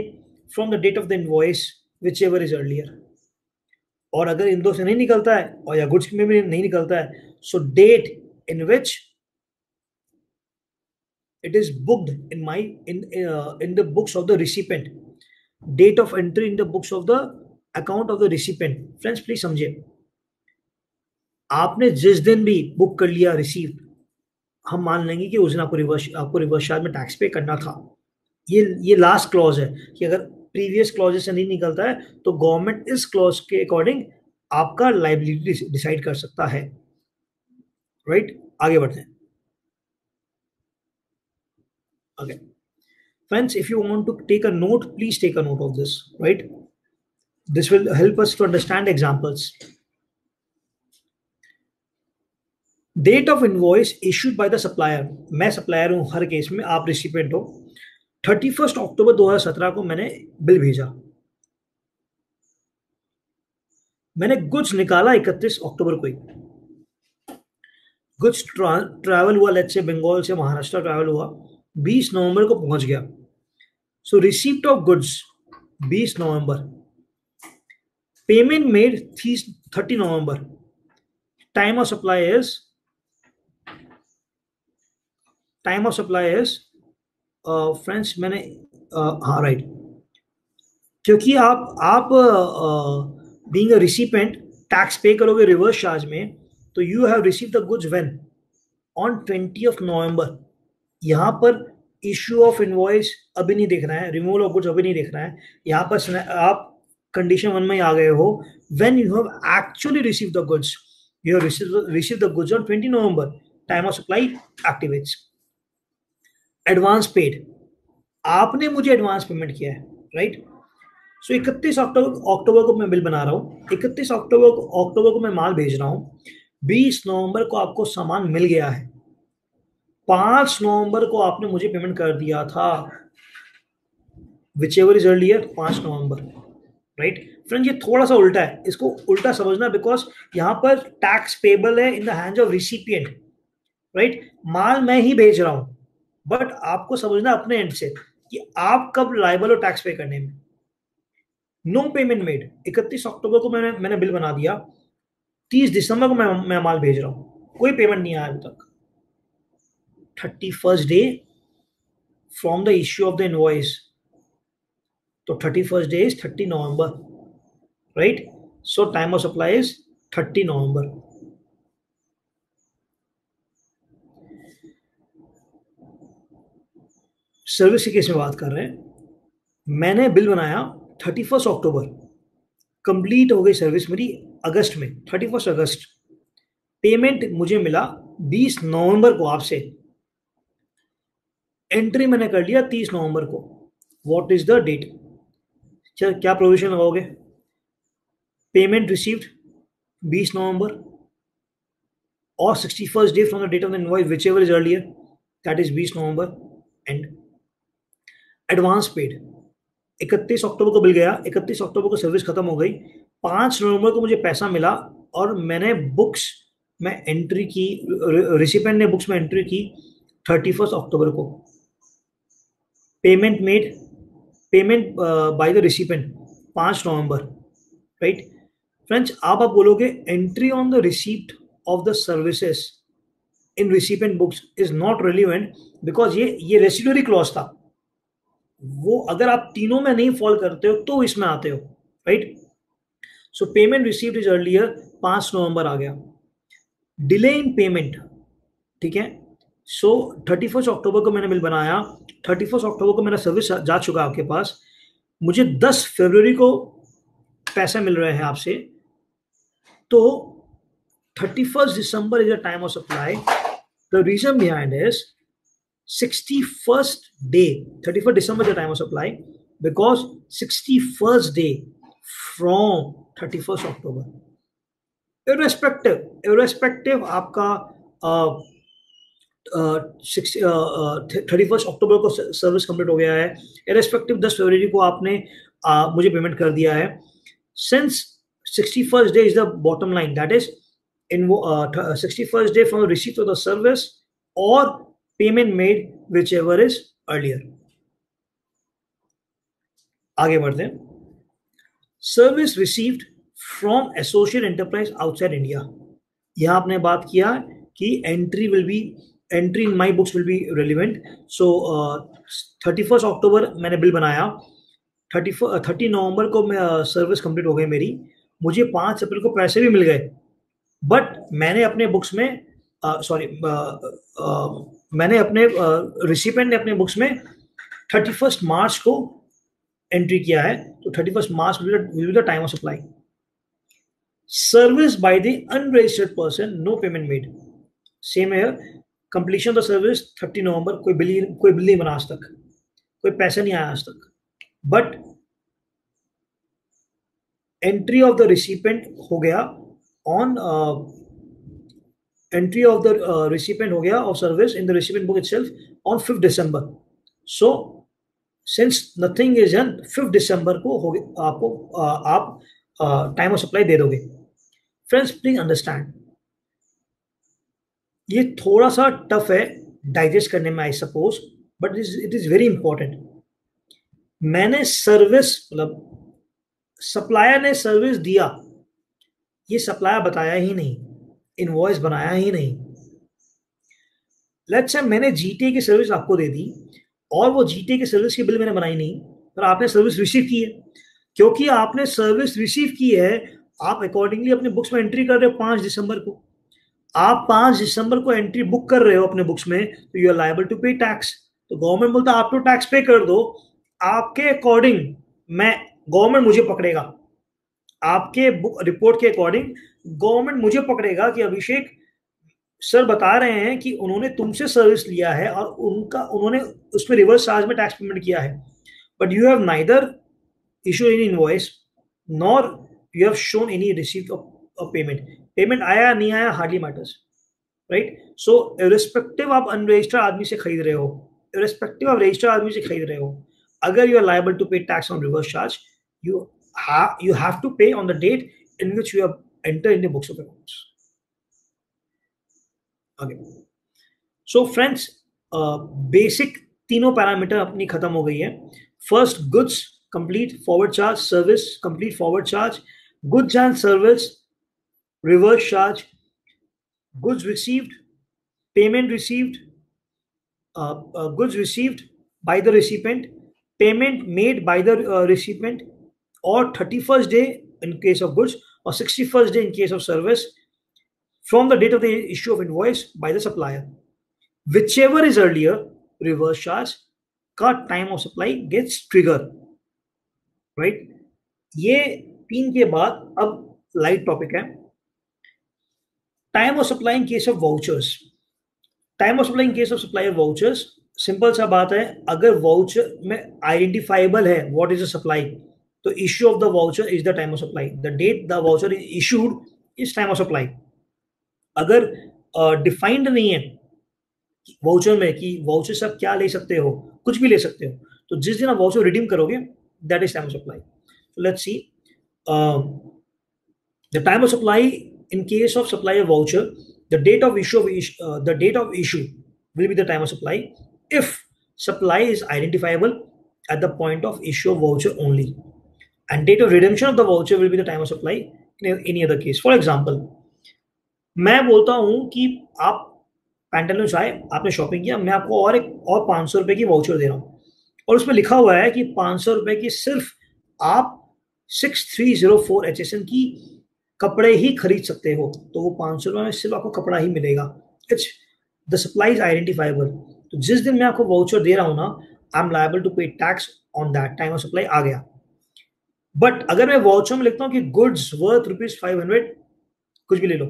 from the date of the invoice whichever is earlier. और अगर इन दो से नहीं निकलता है और या गुड्स में भी नहीं निकलता है, so date in which it is booked in the books of the recipient, date of entry in the books of the account of the recipient. Friends please समझिए, आपने जिस दिन भी बुक कर लिया रिसीव, हम मान लेंगे कि उस दिन आपको रिवर्स चार्ज में टैक्स पे करना था. ये लास्ट क्लॉज है कि अगर प्रीवियस क्लॉजेस से नहीं निकलता है तो गवर्नमेंट इस क्लॉज के अकॉर्डिंग आपका लायबिलिटी डिसाइड कर सकता है, राइट. आगे बढ़ते हैं. Okay. Friends, if you want to take a note, please take a note of this, right? This will help us to understand examples. Date of invoice issued by the supplier. मैं supplier हूं हर case में, आप recipient हो. 31 अक्टूबर 2017 को मैंने bill भेजा. मैंने goods निकाला 31 अक्टूबर को ही. गुड्स ट्रैवल हुआ, लेट्स से बंगाल से महाराष्ट्र ट्रैवल हुआ, 20 नवंबर को पहुंच गया. So receipt of goods 20 November, payment made 30 November, time of supply is friends मैंने हाँ राइट, क्योंकि आप बीइंग अ रिसिपेंट टैक्स पे करोगे रिवर्स चार्ज में, तो you have receive the goods when on 20th नवंबर. यहाँ पर इश्यू ऑफ इनवॉइस अभी नहीं देख रहा है, रिमूवल ऑफ गुड्स अभी नहीं देख रहा है. यहाँ पर आप कंडीशन 1 में आ गए हो, when you have actually receive the goods, you have receive the goods on 20 November, time of supply activates. Advance paid, आपने मुझे एडवांस पेमेंट किया है, राइट. सो 31 अक्टूबर को मैं बिल बना रहा हूँ, 31 अक्टूबर को मैं माल भेज रहा हूँ, 20 नवंबर को आपको सामान मिल गया है, 5 नवंबर को आपने मुझे पेमेंट कर दिया था, which ever is earlier 5 November, right. Friend ये थोड़ा सा उल्टा है, इसको उल्टा समझना, बिकॉज यहां पर टैक्स पेबल है in the hands of recipient, right. माल मैं ही भेज रहा हूं, बट आपको समझना अपने एंड से कि आप कब लायबल हो टैक्स पे करने में. नो पेमेंट मेड, 31 अक्टूबर को मैंने बिल बना दिया, 30 दिसंबर को मैं माल भेज रहा हूं, कोई पेमेंट नहीं आया अभी तक. 31st day from the issue of the invoice, तो 31st day is 30 November, right. So time of supply is 30 November. Service के केस में बात कर रहे हैं, मैंने बिल बनाया 31 अक्टूबर, कंप्लीट हो गई सर्विस मेरी अगस्त में, 31 अगस्त. पेमेंट मुझे मिला 20 नवंबर को आपसे, एंट्री मैंने कर लिया 30 नवंबर को. What is the date? क्या प्रोविजन लगाओगे? पेमेंट रिसीव्ड 20 नवंबर और 61st day from the date of the invoice whichever is earlier, that is 20 November. And advance paid 31 अक्टूबर को बिल गया, 31 अक्टूबर को सर्विस खत्म हो गई, 5 नवंबर को मुझे पैसा मिला और मैंने बुक्स में एंट्री की, रिसिपेंट ने बुक्स में एंट्री की 31 अक्टूबर को. Payment made, payment by the recipient 5 November, right friends. आप बोलोगे entry on the receipt of the services in recipient books is not relevant because ये रेसिडुअरी क्लॉज था. वो अगर आप तीनों में नहीं फॉल करते हो तो इसमें आते हो, right. So payment received is earlier, 5 नवंबर आ गया. डिले इन पेमेंट, ठीक है. सो 31 अक्टूबर को मैंने बिल बनाया, 31 अक्टूबर को मेरा सर्विस जा चुका है आपके पास, मुझे 10 फरवरी को पैसे मिल रहे हैं आपसे, तो 31 December is a time of supply. The reason behind is 61st day, 31st December is the time of supply because 61st day from 31st October. irrespective आपका 31st अक्टूबर को सर्विस कंप्लीट हो गया है, irrespective 10 फरवरी को आपने मुझे पेमेंट कर दिया है. Since 61st day is the bottom line, that is in 61st day from the receipt of the service or payment made whichever is earlier. आगे बढ़ते हैं. Service received from associate enterprise outside India. यहां आपने बात किया कि entry will be, entry in my books will be relevant. So 31 अक्टूबर मैंने बिल बनाया, 30 नवंबर को सर्विस कंप्लीट हो गई मेरी, मुझे 5 अप्रैल को पैसे भी मिल गए, बट मैंने अपने बुक्स में मैंने अपने रिसिपेंट ने अपने बुक्स में 31 मार्च को एंट्री किया है, तो 31 March will be the time of supply. Service by the unregistered person, no payment made. Same है, completion of the service 30 November, कोई बिल नहीं बना आज तक, कोई पैसा नहीं आया आज तक, but entry of the recipient हो गया on entry of the recipient हो गया of service in the recipient book itself on 5th December. So since nothing is done, 5th December को हो गया, आपको आप टाइम ऑफ सप्लाई दे दोगे. फ्रेंड्स प्लीज अंडरस्टैंड, ये थोड़ा सा टफ है डाइजेस्ट करने में I suppose, but it is very important. मैंने सर्विस, मतलब सप्लायर ने सर्विस दिया, ये सप्लायर बताया ही नहीं, इनवॉइस बनाया ही नहीं. लेट्स से मैंने जीटीए की सर्विस आपको दे दी और वो जीटीए की सर्विस की बिल मैंने बनाई नहीं, पर आपने सर्विस रिसीव की है. क्योंकि आपने सर्विस रिसीव की है, आप अकॉर्डिंगली अपने बुक्स में एंट्री कर रहे हो 5 दिसंबर को. आप 5 दिसंबर को एंट्री बुक कर रहे हो अपने बुक्स में, तो you are liable to pay tax. तो गवर्नमेंट बोलता है आप तो टैक्स पे कर दो, आपके अकॉर्डिंग मैं, गवर्नमेंट मुझे पकड़ेगा, आपके बुक रिपोर्ट के अकॉर्डिंग गवर्नमेंट मुझे पकड़ेगा कि अभिषेक सर बता रहे हैं कि उन्होंने तुमसे सर्विस लिया है और उन्होंने उसमें रिवर्स चार्ज में टैक्स पेमेंट किया है, but you have neither issue any invoice nor you have shown any receipt of payment. Payment आया नहीं आया हार्डली मैटर्स, राइट. सो इररिस्पेक्टिव आप अनरजिस्टर्ड आदमी से खरीद रहे हो, इररिस्पेक्टिव आप रजिस्टर्ड आदमी से खरीद रहे हो, अगर you are liable to pay tax on reverse charge, you have to pay on the date in which you have entered in the books of accounts. Okay. So friends, basic तीनों parameter अपनी खत्म हो गई है. First goods complete forward charge, service complete forward charge, goods and service reverse charge, goods received, payment received, goods received by the recipient, payment made by the recipient, or 31st day in case of goods or 61st day in case of service from the date of the issue of invoice by the supplier. Whichever is earlier, reverse charge का time of supply gets triggered, right? ये 3 के बाद अब light topic है. Time of supply in case of vouchers. Time of supply in case of supply of vouchers, simple सा बात है, अगर वाउचर में आइडेंटिफाइबल है व्हाट इज अ सप्लाई, तो issue of the voucher is the time of supply, the date the voucher is issued is time of supply. अगर defined नहीं है वाउचर में कि वाउचर से आप क्या ले सकते हो, कुछ भी ले सकते हो, तो जिस दिन आप वाउचर रिडीम करोगे that is time of supply. So let's see the time of supply in case of supply of voucher. The date of issue will be the time of supply if supply is identifiable at the point of issue of voucher only, and date of redemption of the voucher will be the time of supply in any other case. For example, मैं बोलता हूं कि आप pantaloon आए, आपने shopping किया, मैं आपको और 500 रुपए की वाउचर दे रहा हूं और उसमें लिखा हुआ है कि 500 रुपए की सिर्फ आप 6304 HSN की कपड़े ही खरीद सकते हो, तो वो 500 रुपए में सिर्फ आपको कपड़ा ही मिलेगा। It's the supply is identifiable. तो जिस दिन मैं आपको वाउचर दे रहा हूं ना, I am liable to pay tax on that, time of supply आ गया। बट अगर मैं वाउचर में लिखता हूं कि गुड्स वर्थ ₹500, कुछ भी ले लो,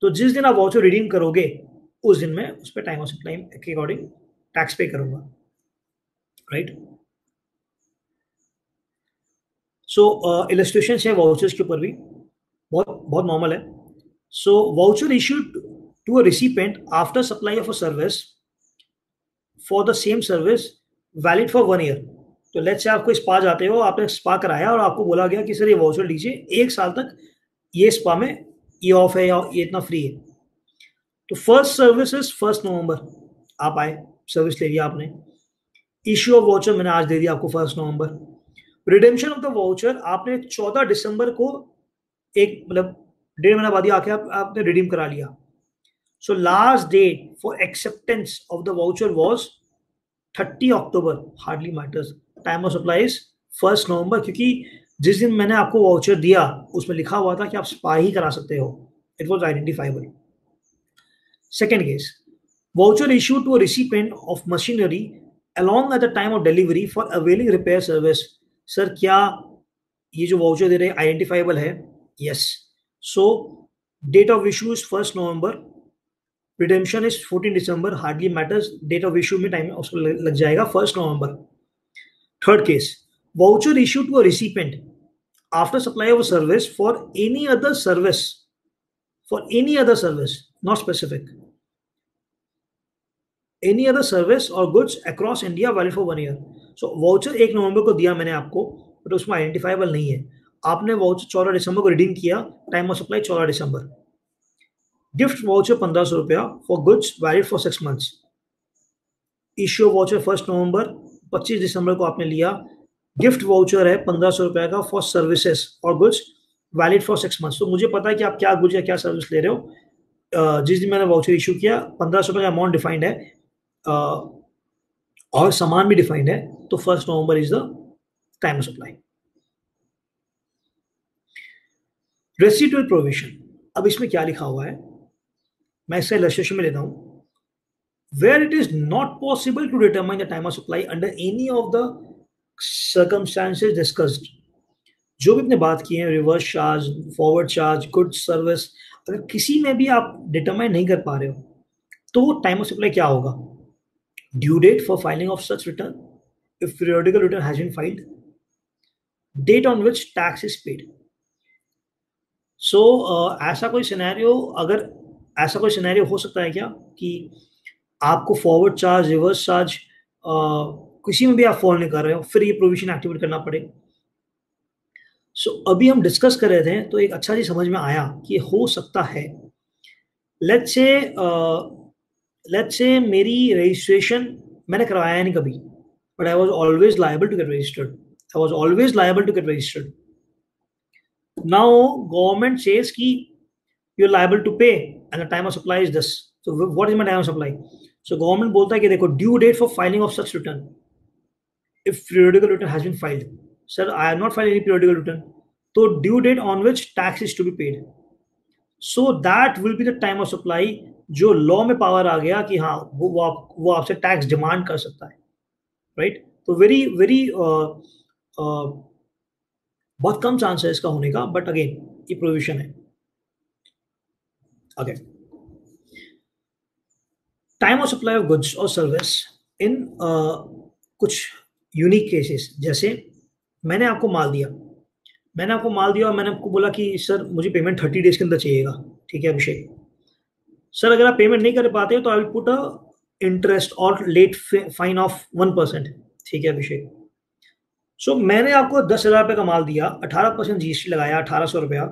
तो जिस दिन आप वाउचर रिडीम करोगे उस दिन मैं उस पर टाइम ऑफ सप्लाई के अकॉर्डिंग टैक्स पे करूंगा, राइट। सो इलस्ट्रेशन है वाउचर्स के ऊपर भी, बहुत नॉर्मल है। So voucher issued to a recipient after supply of a service for the same service valid for 1 year. तो लेट्स से आपको स्पा जाते हो, आपने स्पा कराया और आपको बोला गया कि सर ये वाउचर लीजिए, 1 साल तक ये स्पा में ये ऑफ है या ये इतना फ्री है। तो फर्स्ट सर्विस इज 1 नवंबर, आप आए, सर्विस ले लिया आपने, इश्यू ऑफ वाउचर मैंने आज दे दिया आपको 1 November. Redemption of the voucher आपने 14 दिसंबर को, एक मतलब 1.5 महीना बाद ही आके आपने रिडीम करा लिया। So last date for acceptance of the voucher was 30 October, hardly matters. Time of supply is 1 November, क्योंकि जिस दिन मैंने आपको वाउचर दिया उसमें लिखा हुआ था कि आप स्पा ही करा सकते हो, it was identifiable. Second case, voucher issued to a recipient of machinery along at the time of delivery for availing repair service। Sir क्या ये जो वाउचर दे रहे हैं आइडेंटिफाइबल है? Yes. So date of issue is 1 November, redemption is 14 December, hardly matters, date of issue में time उसको लग जाएगा 1 नवंबर। Third case, voucher issue to a recipient after supply of a service for any other service, not specific, any other service or goods across India valid for 1 year। So voucher 1 नवंबर को दिया मैंने आपको, but उसमें identifiable नहीं है। आपने voucher 14 दिसंबर को redeem किया, time of supply 14 December. Gift voucher 1500 रुपया for goods valid for 6 months. Issue voucher 1 नवंबर, 25 दिसंबर को आपने लिया। गिफ्ट वाउचर है 1500 रुपया का फॉर सर्विसेज और गुड्स वैलिड फॉर 6 मंथ्स। तो मुझे पता है कि आप क्या गुड्स या क्या सर्विस ले रहे हो। जिस दिन मैंने वाउचर इशू किया 1500 रुपये का अमाउंट डिफाइंड है और सामान भी डिफाइंड है, तो 1 November is the time of supply. Residual provision, अब इसमें क्या लिखा हुआ है मैं इससे इलस्ट्रेशन में लेता हूं। Where it is not possible to determine the time of supply under any of the circumstances discussed. जो भी आपने बात की है, reverse charge, forward charge, good service, अगर किसी में भी आप डिटरमाइन नहीं कर पा रहे हो तो टाइम ऑफ सप्लाई क्या होगा? Due date for filing of such return if periodical return has been filed, date on which tax is paid। So ऐसा कोई सिनेरियो हो सकता है क्या कि आपको फॉरवर्ड चार्ज, रिवर्स चार्ज किसी में भी आप फॉलो नहीं कर रहे हो, फिर ये प्रोविजन एक्टिवेट करना पड़े। सो अभी हम डिस्कस कर रहे थे तो एक अच्छा चीज समझ में आया कि हो सकता है, लेट्स से मेरी रजिस्ट्रेशन मैंने करवाया नहीं कभी, but I was always liable to get registered. Now government says कि you are liable to pay and the time of supply is this. So what is my time of supply? So government बोलता है कि देखो, due date for filing of such return if periodical return has been filed। Sir, I have not filed any periodical return, तो due date on which tax is to be paid, so that will be the time of supply जो law में power आ गया कि हाँ वो आपसे tax demand कर सकता है, राइट। तो वेरी बहुत कम चांस है इसका होने का, बट अगेन ये प्रोविजन है। Okay, time of supply of goods और सर्विस इन कुछ यूनिक केसेस, जैसे मैंने आपको माल दिया, मैंने आपको माल दिया और मैंने आपको बोला कि सर मुझे पेमेंट 30 डेज के अंदर चाहिएगा, ठीक है अभिषेक, सर अगर आप पेमेंट नहीं कर पाते हो तो I will put a interest और लेट फाइन ऑफ 1%, ठीक है अभिषेक। सो मैंने आपको 10,000 रुपये का माल दिया, 18% जीएसटी लगाया, 1800 रुपया,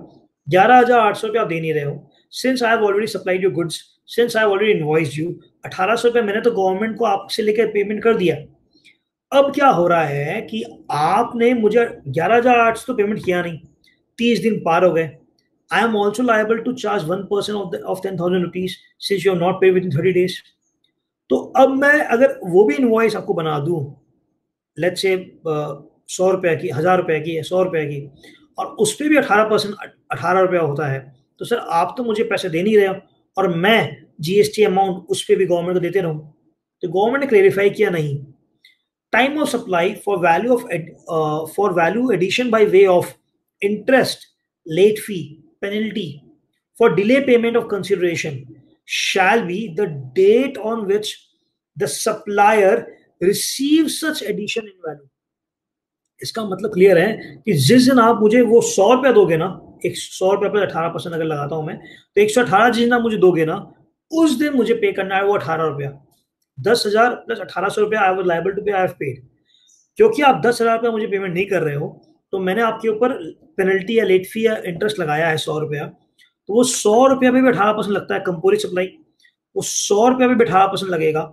11,800 रुपया आप दे नहीं रहे हो। Since I have already supplied you goods, since I have already invoiced you, 1800 रुपये मैंने तो गवर्नमेंट को आपसे लेकर पेमेंट कर दिया। अब क्या हो रहा है कि आपने मुझे 11,800 तो पेमेंट किया नहीं, 30 दिन पार हो गए। I am also liable to charge 1% of 10,000 rupees since you have not paid within 30 days। तो अब मैं अगर वो भी इनवॉइस आपको बना दूं, लेट्स से 100 रुपए की, 1000 रुपए की है, 100 रुपए की, और उस पर भी 18%, 18 रुपया होता है, तो सर आप तो मुझे पैसे दे नहीं रहे हो और मैं जीएसटी अमाउंट उस पर भी गवर्नमेंट को देते रहूं। तो गवर्नमेंट ने क्लेरिफाई किया नहीं, time of supply for value addition by way of interest, late fee, penalty for delay payment of consideration shall be the date on which the supplier receives such addition in value। इसका मतलब clear है कि जिस दिन आप मुझे वो 100 रुपया दोगे ना, एक 100 रुपया पर 18% अगर लगाता हूं मैं, तो 118 जिस दिन आप मुझे दोगे ना, उस दिन मुझे पे करना है वो 18 रुपया। 10,000 प्लस 1800 रुपया आई वाज लायबल टू पे, आई हैव पेड। क्योंकि आप 10,000 रुपया मुझे पेमेंट नहीं कर रहे हो, तो मैंने आपके ऊपर पेनल्टी या लेट फी या इंटरेस्ट लगाया है 100 रुपया। तो वो 100 रुपया में भी 18% लगता है कंपोजिट सप्लाई, वो 100 रुपया में भी 18% लगेगा।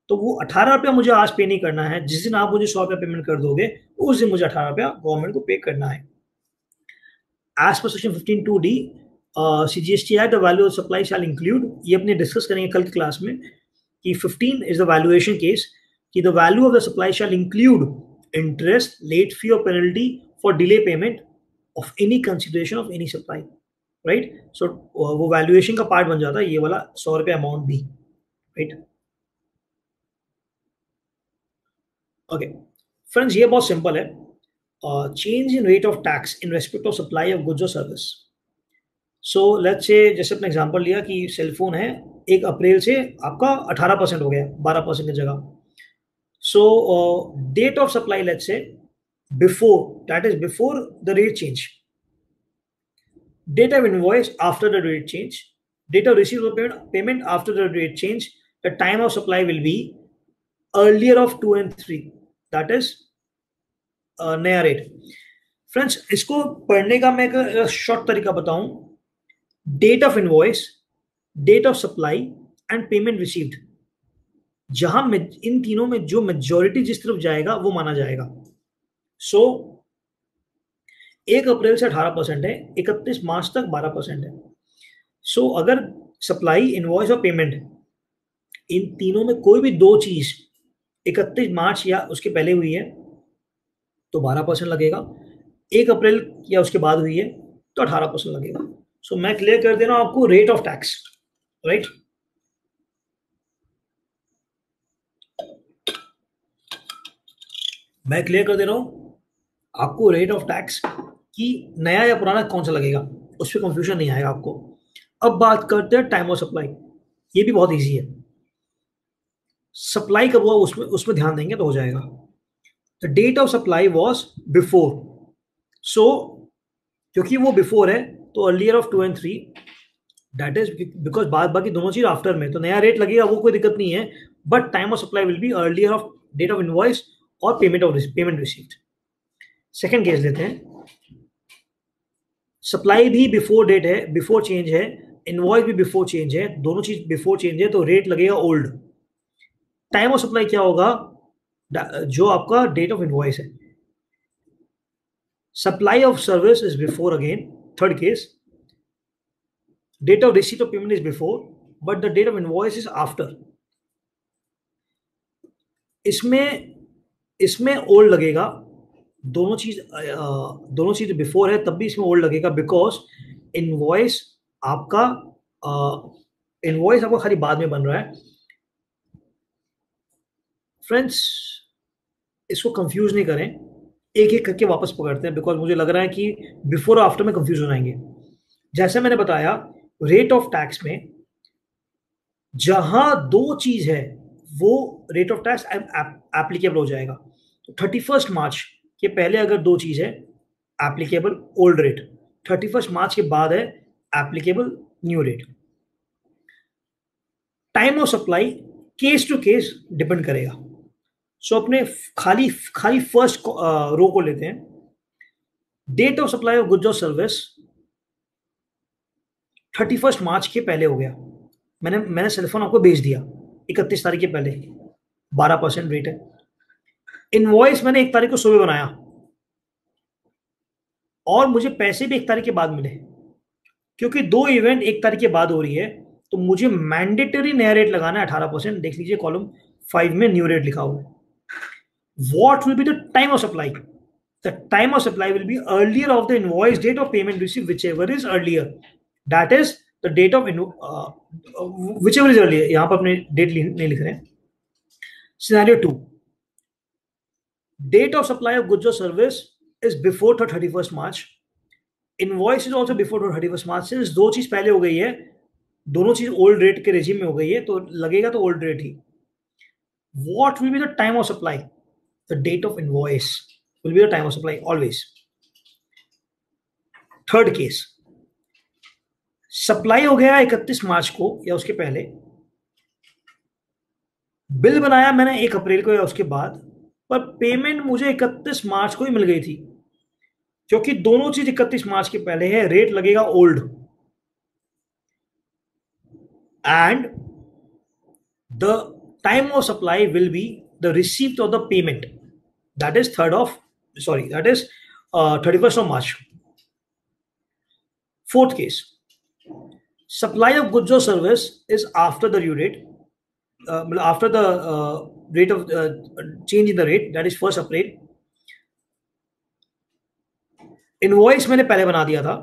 तो वो 18 रुपया मुझे आज पे नहीं करना है, जिस दिन आप मुझे 100 रुपया पेमेंट कर दोगे उस दिन मुझे 18 रुपया गवर्नमेंट को पे करना है। As per section 15(2)(d) CGST act, the value of supply shall include, ये अपने डिस्कस करेंगे कल की क्लास में कि 15 इज द वैल्यूएशन केस, कि the value of the supply shall include interest, late fee or penalty for delay payment of any consideration of any supply, right? So वो valuation का पार्ट बन जाता है ये वाला 100 रुपया अमाउंट भी, right? Okay, friends, ये बहुत सिंपल है। Change in rate of tax in respect of supply of goods और सर्विस। सो लेट्स से, जैसे अपने एग्जांपल लिया कि सेलफोन है, 1 अप्रैल से आपका 18% हो गया, 12% की जगह। So date of supply, let's say before, that is before the rate change. Date of invoice after the rate change. Date of receipt of payment after the rate change. The time of supply will be earlier of 2 and 3. That is नया rate. Friends, इसको पढ़ने का मैं एक short तरीका बताऊं। Date of invoice, date of supply and payment received, जहां इन तीनों में जो मेजॉरिटी जिस तरफ जाएगा वो माना जाएगा। सो 1 अप्रैल से 18% है, 31 मार्च तक 12% है। सो अगर सप्लाई, इनवॉइस और पेमेंट, इन तीनों में कोई भी दो चीज 31 मार्च या उसके पहले हुई है तो 12% लगेगा, 1 अप्रैल या उसके बाद हुई है तो 18% लगेगा। सो मैं क्लियर कर दे रहा हूं आपको रेट ऑफ टैक्स, राइट? मैं क्लियर कर दे रहा हूं आपको रेट ऑफ टैक्स कि नया या पुराना कौन सा लगेगा, उस पर कंफ्यूजन नहीं आएगा आपको। अब बात करते हैं टाइम ऑफ सप्लाई, ये भी बहुत इजी है। सप्लाई कब हुआ उसमें उसमें ध्यान देंगे तो हो जाएगा। The date of supply was before, so क्योंकि वो बिफोर है तो earlier of 2 and 3, that is because बाद बाकी दोनों चीज आफ्टर में, तो नया रेट लगेगा, वो कोई दिक्कत नहीं है। But time of supply will be earlier of date of invoice और पेमेंट रिसीव्ड। सेकेंड केस लेते हैं। सप्लाई भी बिफोर डेट है, बिफोर चेंज है, इनवॉइस भी बिफोर चेंज है, दोनों चीज बिफोर चेंज है, तो रेट लगेगा ओल्ड। टाइम ऑफ सप्लाई क्या होगा, जो आपका डेट ऑफ इनवॉइस है। Supply of service is before, again third case. Date of receipt of payment is before but the date of invoice is after. इसमें old लगेगा, दोनों चीज बिफोर है तब भी इसमें ओल्ड लगेगा, बिकॉज इनवॉइस आपका खाली बाद में बन रहा है। फ्रेंड्स, इसको कंफ्यूज नहीं करें, एक एक करके वापस पकड़ते हैं, बिकॉज मुझे लग रहा है कि बिफोर और आफ्टर में कंफ्यूज हो जाएंगे। जैसे मैंने बताया, रेट ऑफ टैक्स में जहां दो चीज है वो रेट ऑफ टैक्स एप्लीकेबल हो जाएगा। तो 31 मार्च के पहले अगर दो चीज है एप्लीकेबल ओल्ड रेट, 31 मार्च के बाद है applicable new rate. Time of supply case to case depend करेगा। सो अपने खाली खाली फर्स्ट रो को लेते हैं। Date of supply of goods और सर्विस 31 मार्च के पहले हो गया, मैंने सेलफोन आपको भेज दिया 31 तारीख के पहले, 12% रेट है। इनवॉइस मैंने 1 तारीख को सुबह बनाया और मुझे पैसे भी 1 तारीख के बाद मिले, क्योंकि 2 इवेंट 1 तारीख के बाद हो रही है तो मुझे मैंडेटरी नया रेट लगाना है 18%। देख लीजिए कॉलम 5 में न्यू रेट लिखा हुआ है। What will be the time of supply? The time of supply will be earlier of the invoice date of payment receive whichever is earlier, that is the date of whichever is earlier. यहां पर अपने date नहीं लिख रहे हैं। Scenario 2, date of supply of goods or service is before 31st March, invoice is also before 31st March। since दो चीज पहले हो गई है, दोनों चीज ओल्ड रेट के रेजिम में हो गई है तो लगेगा तो old rate he. what will be the time of supply? the date of invoice will be the time of supply always। Third case, supply हो गया 31 मार्च को या उसके पहले, बिल बनाया मैंने 1 अप्रैल को या उसके बाद, पर पेमेंट मुझे 31 मार्च को ही मिल गई थी। क्योंकि दोनों चीज 31 मार्च के पहले है, रेट लगेगा old, and the time of supply will be the receipt of the payment, that is 31st of March। Fourth case, supply of goods और service is after the due date, after the rate of change in the rate, that is 1st April। Invoice मैंने पहले बना दिया था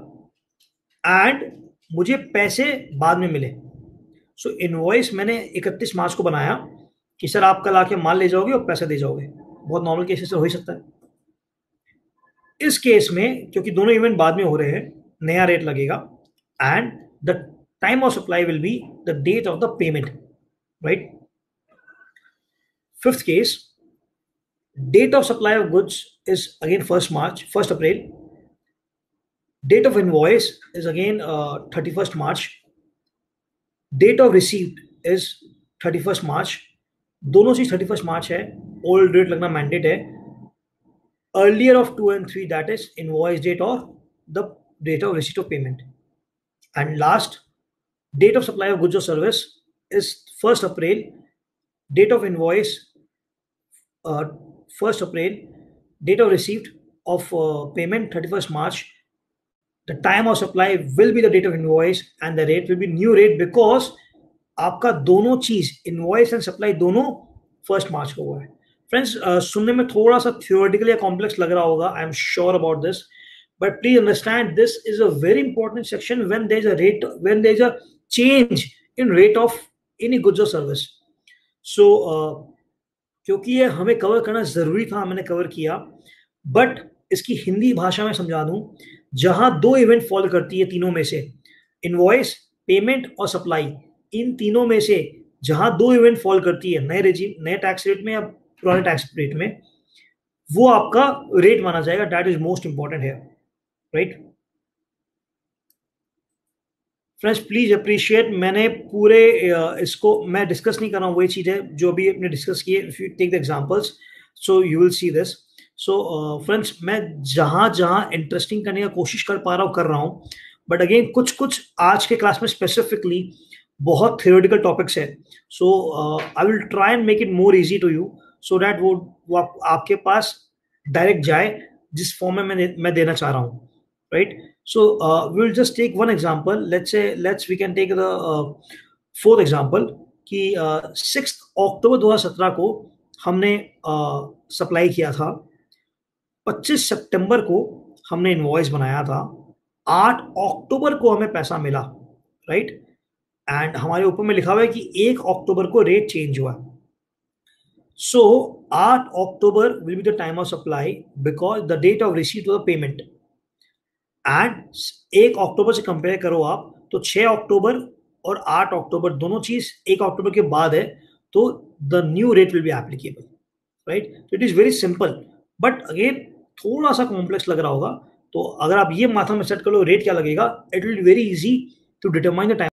and मुझे पैसे बाद में मिले। सो इनवॉइस मैंने 31 मार्च को बनाया कि सर आप कल आके माल ले जाओगे और पैसे दे जाओगे, बहुत नॉर्मल केसेस से हो ही सकता है। इस केस में क्योंकि दोनों इवेंट बाद में हो रहे हैं, नया रेट लगेगा and the time of supply will be the date of the payment, right? Fifth case, date of supply of goods is again 1st April, date of invoice is again 31st March, date of receipt is 31st March। दोनों चीज 31st March है, old rate लगना mandate है। earlier of 2 and 3, that is invoice date or the date of receipt of payment। and last, date of supply of goods or service is 1st April, date of invoice 1st April, date of receipt of payment 31st March। the time of supply will be the date of invoice and the rate will be new rate because आपका दोनों चीज invoice and supply दोनों 1st मार्च को हुआ है। Friends सुनने में थोड़ा सा थियोरेटिकल या कॉम्प्लेक्स लग रहा होगा, I am sure about this, but please understand this is a very important section when there is a rate, when there is a change in rate of any goods or service। so क्योंकि ये हमें cover करना जरूरी था, मैंने cover किया, but इसकी हिंदी भाषा में समझा दूं, जहां 2 इवेंट फॉलो करती है तीनों में से, इनवॉइस, पेमेंट और सप्लाई, इन तीनों में से जहां 2 इवेंट फॉलो करती है नए रेजिम, नए टैक्स रेट में या पुराने टैक्स रेट में, वो आपका रेट माना जाएगा। दैट इज मोस्ट इंपॉर्टेंट है, राइट? फ्रेंड्स प्लीज अप्रिशिएट, मैंने पूरे इसको मैं डिस्कस नहीं कर रहा हूँ, वही चीज है जो अभी अपने डिस्कस किए। If you take the examples so you will see this. So friends मैं जहां जहां इंटरेस्टिंग करने का कोशिश कर रहा हूँ, बट अगेन कुछ कुछ आज के क्लास में स्पेसिफिकली बहुत थियोरेटिकल टॉपिक्स है। So I will try and make it more easy to you so that वो आपके पास डायरेक्ट जाए जिस फॉर्म में मैं देना चाह रहा हूँ, right? So we'll just take one example. We can take the 4th example कि 6 अक्टूबर 2017 को हमने सप्लाई किया था, 25 सितंबर को हमने इनवॉइस बनाया था, 8 अक्टूबर को हमें पैसा मिला, राइट? एंड हमारे ऊपर में लिखा हुआ है कि 1 अक्टूबर को रेट चेंज हुआ। So 8 October will be the time of supply because the date of receipt of the payment, and 1 अक्टूबर से कंपेयर करो आप तो 6 अक्टूबर और 8 अक्टूबर दोनों चीज 1 अक्टूबर के बाद है, तो the new rate will be applicable, right? तो it is very simple, but again थोड़ा सा कॉम्प्लेक्स लग रहा होगा तो अगर आप ये माथा में सेट कर लो रेट क्या लगेगा, it will be very easy to determine the time